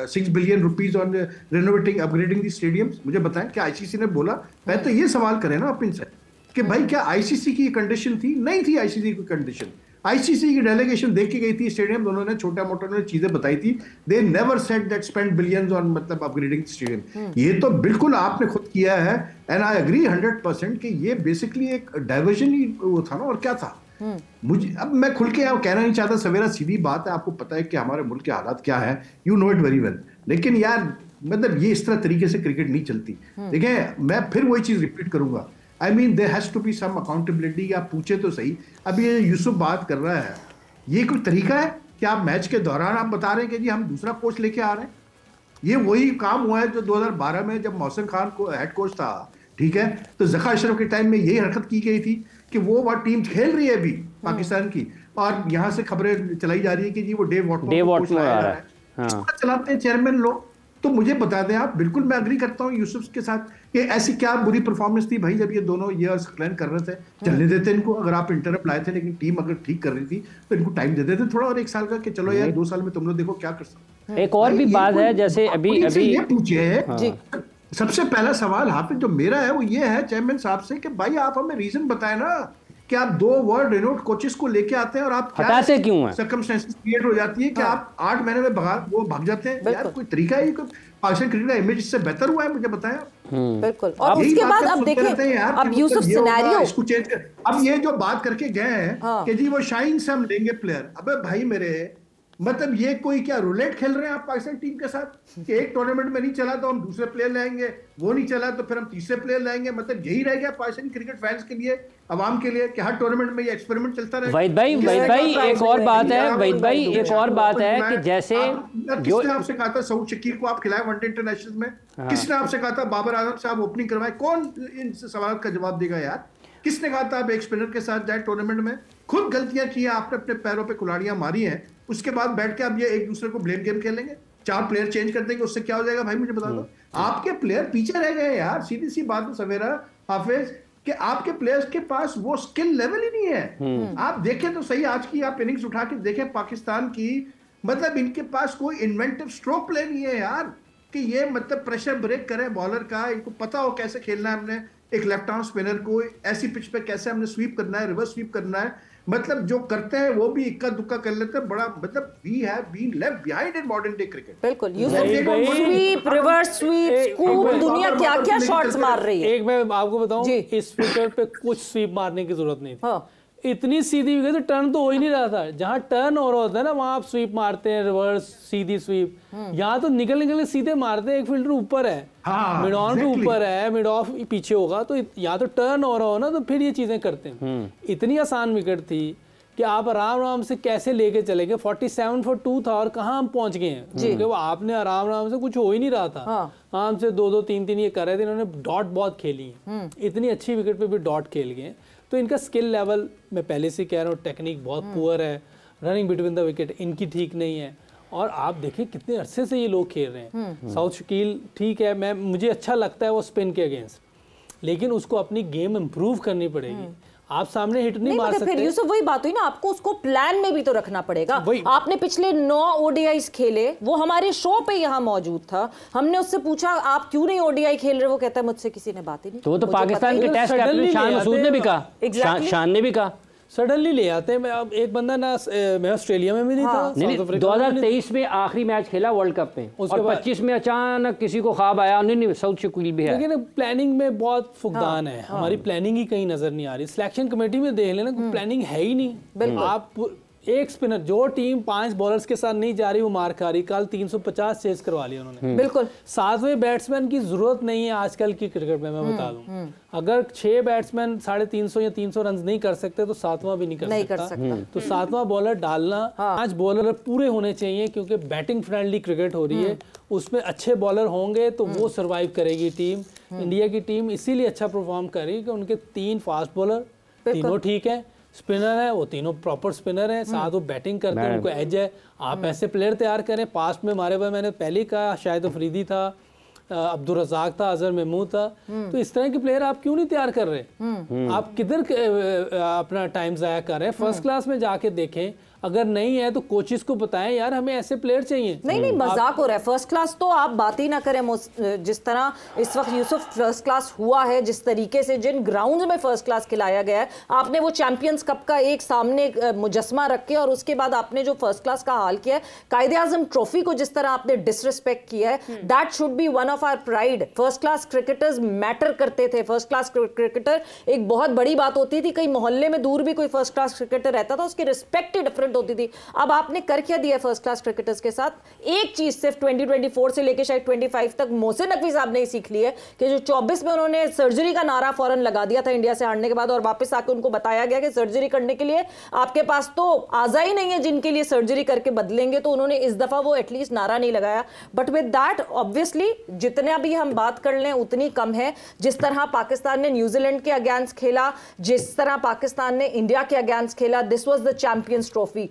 6 billion rupees on renovating, upgrading the stadiums? मुझे बताएं क्या ICC ने बोला? मैं तो ये सवाल करें ना आप इनसे कि भाई क्या ICC की कंडीशन थी? नहीं थी ICC की कंडीशन। ICC की डेलीगेशन देख के गई थी स्टेडियम, दोनों ने छोटा मोटा उन्होंने चीजें बताई थी। They never said that spend billions on मतलब अपग्रेडिंग स्टेडियम। ये तो बिल्कुल आपने खुद किया है एंड आई एग्री 100% कि ये बेसिकली एक डाइवर्जन ही वो था ना, और क्या था। मुझे अब मैं खुल के कहना नहीं चाहता सवेरा, सीधी बात है, आपको पता है कि हमारे मुल्क के हालात क्या है, you know it very well. लेकिन यार मतलब ये इस तरह तरीके से क्रिकेट नहीं चलती। देखिए मैं फिर वही चीज रिपीट करूंगा, I mean there has to be some accountability। आप पूछे तो सही, अभी ये यूसुफ बात कर रहा है, ये कोई तरीका है कि आप मैच के दौरान आप बता रहे हैं कि जी हम दूसरा कोच लेके आ रहे हैं? ये वही काम हुआ है जो 2012 में जब मोहसिन खान को हेड कोच था, ठीक है, तो ज़का अशरफ के टाइम में यही हरकत की गई थी कि वो टीम खेल रही है अभी पाकिस्तान की, और यहाँ से खबरें चलाई जा रही है कि जी वो डेव वॉटमोर आ रहा है, चलाते हैं चेयरमैन लोग। तो मुझे बता दें आप, बिल्कुल मैं अग्री करता हूँ यूसुफ के साथ कि ऐसी क्या बुरी परफॉर्मेंस थी भाई जब ये दोनों ईयर्स क्लैन कर रहे थे, चलने देते इनको। अगर आप इंटरप्ट लाए थे लेकिन टीम अगर ठीक कर रही थी तो इनको टाइम दे देते थोड़ा और 1 साल का कि चलो यार 2 साल में तुम लोग देखो क्या कर सकते। एक और भी बात है, जैसे अभी ये पूछे सबसे पहला सवाल हाफिज जो मेरा है वो ये है चेयरमैन साहब से कि भाई आप हमें रीजन बताएं ना कि आप 2 वर्ल्ड रेनोड कोचेस को लेके आते हैं और आप हटाते क्यों हैं? सर्कमस्टेंसेस क्रिएट हो जाती है कि आप 8 महीने में भाग जाते हैं। यार कोई तरीका है? पाकिस्तान क्रिकेट का इमेज इससे बेहतर हुआ है? मुझे बताएं। बिल्कुल। और उसके बाद अब देखें, अब यूसुफ सिनेरियो इसको चेंज कर। अब ये जो बात करके गए हैं कि जी वो शाइन से हम लेंगे प्लेयर, अबे भाई मेरे मतलब ये कोई क्या रूलेट खेल रहे हैं आप पाकिस्तान टीम के साथ कि एक टूर्नामेंट में नहीं चला तो हम दूसरे प्लेयर लाएंगे, वो नहीं चला तो फिर हम तीसरे प्लेयर लाएंगे। मतलब यही रह गया पाकिस्तानी क्रिकेट फैंस के लिए, अवाम के लिए, कि हर टूर्नामेंट में ये एक्सपेरिमेंट चलता रहे। वहीद भाई एक और बात है कि जैसे किसने आपसे कहा था सऊद शकीर को आप खिलाए वनडे इंटरनेशनल में? किसने आपसे कहा था बाबर आजम साहब ओपनिंग करवाए? कौन इन सवाल का जवाब देगा यार? किसने कहा था आप एक स्पिनर के साथ जाए टूर्नामेंट में? खुद गलतियां की हैं आपने, अपने पैरों पे कुल्हाड़ियां मारी हैं, उसके बाद बैठ के आप ये एक दूसरे को ब्लेम गेम खेलेंगे, 4 प्लेयर चेंज कर देंगे, उससे क्या हो जाएगा भाई मुझे बता दो। आपके प्लेयर पीछे रह गए यार, सीधी सी बात है सवेरा हाफिज कि आपके प्लेयर्स के पास वो स्किल लेवल ही नहीं है। आप देखें तो सही, आज की आप इनिंग्स उठा के देखें पाकिस्तान की, मतलब इनके पास कोई इन्वेंटिव स्ट्रोक प्ले नहीं है यार कि ये मतलब प्रेशर ब्रेक करें बॉलर का। इनको पता हो कैसे खेलना है, हमने एक लेफ्ट आर्म स्पिनर को ऐसी पिच पे कैसे हमने स्वीप करना है, रिवर्स स्वीप करना है। मतलब जो करते हैं वो भी इक्का दुक्का कर लेते हैं। बड़ा मतलब we have been left behind in modern day cricket. बिल्कुल, स्वीप, रिवर्स स्वीप, स्कूप, दुनिया क्या-क्या शॉट्स मार रही है। एक मैं आपको बताऊं, इस विकेट पे कुछ स्वीप मारने की जरूरत नहीं थी। इतनी सीधी विकेट, तो टर्न तो हो ही नहीं रहा था। जहां टर्न हो रहा होता है ना वहां आप स्वीप मारते हैं, रिवर्स सीधी स्वीप। यहाँ तो निकल सीधे मारते हैं। एक फील्डर ऊपर है, मिड ऑन पे ऊपर है, मिड ऑफ पीछे होगा, तो यहाँ तो टर्न हो रहा हो ना तो फिर ये चीजें करते हैं। इतनी आसान विकेट थी कि आप आराम से कैसे लेके चलेंगे। 47 for 2 था और कहाँ हम पहुंच गए हैं, क्योंकि वो आपने आराम से कुछ हो ही नहीं रहा था। आराम से 2-2 3-3 ये कर रहे थे। इन्होंने डॉट बहुत खेली है, इतनी अच्छी विकेट पे भी डॉट खेल गए। तो इनका स्किल लेवल मैं पहले से कह रहा हूँ, टेक्निक बहुत पुअर है, रनिंग बिटवीन द विकेट इनकी ठीक नहीं है। और आप देखिए कितने अरसे से ये लोग खेल रहे हैं। साउथ शकील ठीक है, मुझे अच्छा लगता है वो स्पिन के अगेंस्ट, लेकिन उसको अपनी गेम इंप्रूव करनी पड़ेगी। आप सामने हिट नहीं मार सकते। फिर यूसुफ वही बात हुई ना, आपको उसको प्लान में भी तो रखना पड़ेगा। आपने पिछले 9 ODIs खेले, वो हमारे शो पे यहाँ मौजूद था। हमने उससे पूछा आप क्यों नहीं ODI खेल रहे, वो कहता है मुझसे किसी ने बात ही नहीं। तो पाकिस्तान के टेस्ट कैप्टन शान मसूद ने भी कहा, शान ने भी कहा सडनली ले आते हैं। अब एक बंदा ना, मैं ऑस्ट्रेलिया में भी नहीं था, नहीं 2023 में आखिरी मैच खेला वर्ल्ड कप में, और 25 में अचानक किसी को ख्वाब आया, नहीं साउथ शकील भी है। लेकिन प्लानिंग में बहुत फुकदान है। हमारी प्लानिंग ही कहीं नजर नहीं आ रही। सिलेक्शन कमेटी में देख लेना, प्लानिंग है ही नहीं। आप एक स्पिनर, जो टीम 5 बॉलर्स के साथ नहीं जा रही वो मार खा रही। कल 350 चेज करवा लिया उन्होंने। बिल्कुल, 7वें बैट्समैन की जरूरत नहीं है आजकल की क्रिकेट में, मैं बता दूं। अगर 6 बैट्समैन 350 या 300 रन नहीं कर सकते तो 7वां भी नहीं कर सकता। तो 7वां बॉलर डालना, 5 बॉलर पूरे होने चाहिए, क्योंकि बैटिंग फ्रेंडली क्रिकेट हो रही है, उसमें अच्छे बॉलर होंगे तो वो सर्वाइव करेगी टीम। इंडिया की टीम इसीलिए अच्छा परफॉर्म कर रही है कि उनके 3 फास्ट बॉलर, तीनों ठीक है, स्पिनर है, वो तीनों प्रॉपर स्पिनर है, साथ वो बैटिंग करते हैं, उनको एज है। आप ऐसे प्लेयर तैयार करें। पास्ट में हमारे पास, मैंने पहले ही कहा, शाहिद अफरीदी था, अब्दुल रज़ाक था, अजहर महमूद था, तो इस तरह के प्लेयर आप क्यों नहीं तैयार कर रहे? आप किधर अपना टाइम ज़ाया कर रहे हैं? फर्स्ट क्लास में जाके देखें, अगर नहीं है तो कोचेस को बताएं यार हमें ऐसे प्लेयर चाहिए। नहीं मजाक हो रहा है। फर्स्ट क्लास तो आप बात ही ना करें। जिस तरह इस वक्त यूसुफ फर्स्ट क्लास हुआ है, जिस तरीके से जिन ग्राउंड्स में फर्स्ट क्लास खिलाया गया है, आपने वो चैंपियंस कप का एक सामने मुजस्मा रख के, और उसके बाद आपने जो फर्स्ट क्लास का हाल किया है, कायदे आजम ट्रॉफी को जिस तरह आपने डिसरिस्पेक्ट किया है, that should be one of our pride. First class cricketers matter करते थे। फर्स्ट क्लास क्रिकेटर एक बहुत बड़ी बात होती थी। कई मोहल्ले में दूर भी कोई फर्स्ट क्लास क्रिकेटर रहता था, उसकी रिस्पेक्ट डिफरेंट होती थी। अब आपने कर क्या दिया फर्स्ट क्लास क्रिकेटर्स के साथ? एक चीज सिर्फ 2024 से लेकर शायद 25 तक मोहसिन नकवी साहब ने सीख ली है कि जो 24 में उन्होंने सर्जरी का नारा फौरन लगा दिया था इंडिया से हारने के बाद, और वापस आके उनको बताया गया कि सर्जरी करने के लिए आपके पास तो आजा ही नहीं है जिनके लिए सर्जरी करके बदलेंगे, तो उन्होंने इस दफा वो एटलीस्ट नारा नहीं लगाया। बट विद दैट ऑब्वियसली जितना भी हम बात कर लें उतनी कम है। जिस तरह पाकिस्तान ने न्यूजीलैंड के अगेंस्ट खेला, जिस तरह पाकिस्तान ने इंडिया के अगेंस्ट खेला, this was the champions trophy.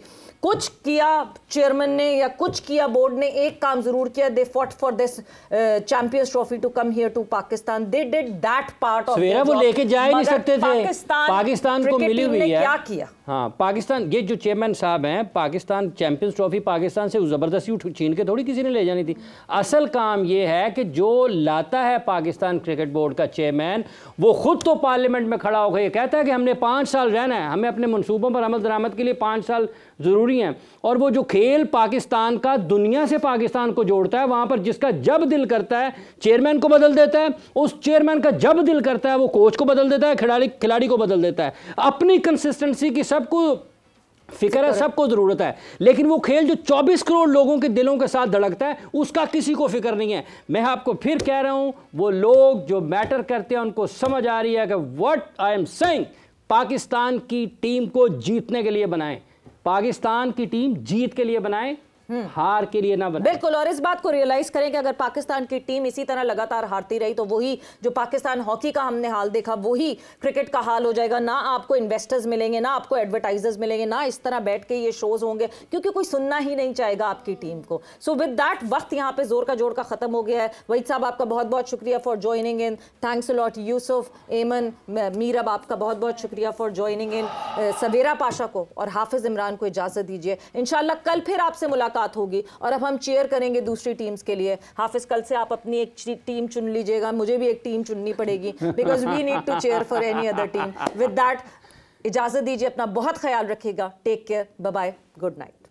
कुछ किया चेयरमैन ने या कुछ किया बोर्ड ने, एक काम जरूर किया, they fought for this Champions Trophy to come here to Pakistan. They did that part of सवेरा वो लेके जा ही नहीं सकते थे। पाकिस्तान को मिली हुई है। क्या किया? हाँ, पाकिस्तान, ये जो चेयरमैन साहब हैं, पाकिस्तान चैंपियंस ट्रॉफी पाकिस्तान से जबरदस्ती छीन के थोड़ी किसी ने ले जानी थी। असल काम ये है कि जो लाता है पाकिस्तान क्रिकेट बोर्ड का चेयरमैन, वो खुद तो पार्लियामेंट में खड़ा होकर ये कहता है कि हमने 5 साल रहना है, हमें अपने मनसूबों पर अमल दरामद के लिए 5 साल ज़रूरी हैं। और वो जो खेल पाकिस्तान का दुनिया से पाकिस्तान को जोड़ता है, वहाँ पर जिसका जब दिल करता है चेयरमैन को बदल देता है, उस चेयरमैन का जब दिल करता है वो कोच को बदल देता है, खिलाड़ी को बदल देता है। अपनी कंसिस्टेंसी की सबको फिक्र है, सबको ज़रूरत है, लेकिन वो खेल जो 24 करोड़ लोगों के दिलों के साथ धड़कता है उसका किसी को फिक्र नहीं है। मैं आपको फिर कह रहा हूँ, वो लोग जो मैटर करते हैं उनको समझ आ रही है कि what I am saying, Pakistan की टीम को जीतने के लिए बनाएं, पाकिस्तान की टीम जीत के लिए बनाएं, हार के लिए ना बनाएं। बिल्कुल, और इस बात को रियलाइज करें कि अगर पाकिस्तान की टीम इसी तरह लगातार हारती रही तो वही जो पाकिस्तान हॉकी का हमने हाल देखा वही क्रिकेट का हाल हो जाएगा। ना आपको इन्वेस्टर्स मिलेंगे, ना आपको एडवर्टाइजर्स मिलेंगे, ना इस तरह बैठ के ये शोज होंगे, क्योंकि कोई सुनना ही नहीं चाहेगा आपकी टीम को। सो विद दैट वक्त यहाँ पे जोर का जोड़ का खत्म हो गया है। वहीद साहब आपका बहुत बहुत शुक्रिया for joining in. Thanks a lot Yusuf, एमन, मीरब आपका बहुत बहुत शुक्रिया फॉर ज्वाइनिंग इन। सवेरा पाशा को और हाफिज इमरान को इजाजत दीजिए। इंशाल्लाह कल फिर आपसे मुलाकात होगी और अब हम चेयर करेंगे दूसरी टीम्स के लिए। हाफिज, कल से आप अपनी एक टीम चुन लीजिएगा, मुझे भी एक टीम चुननी पड़ेगी, because we need to cheer for any other team. With that इजाजत दीजिए, अपना बहुत ख्याल रखिएगा। Take care, bye bye, good night.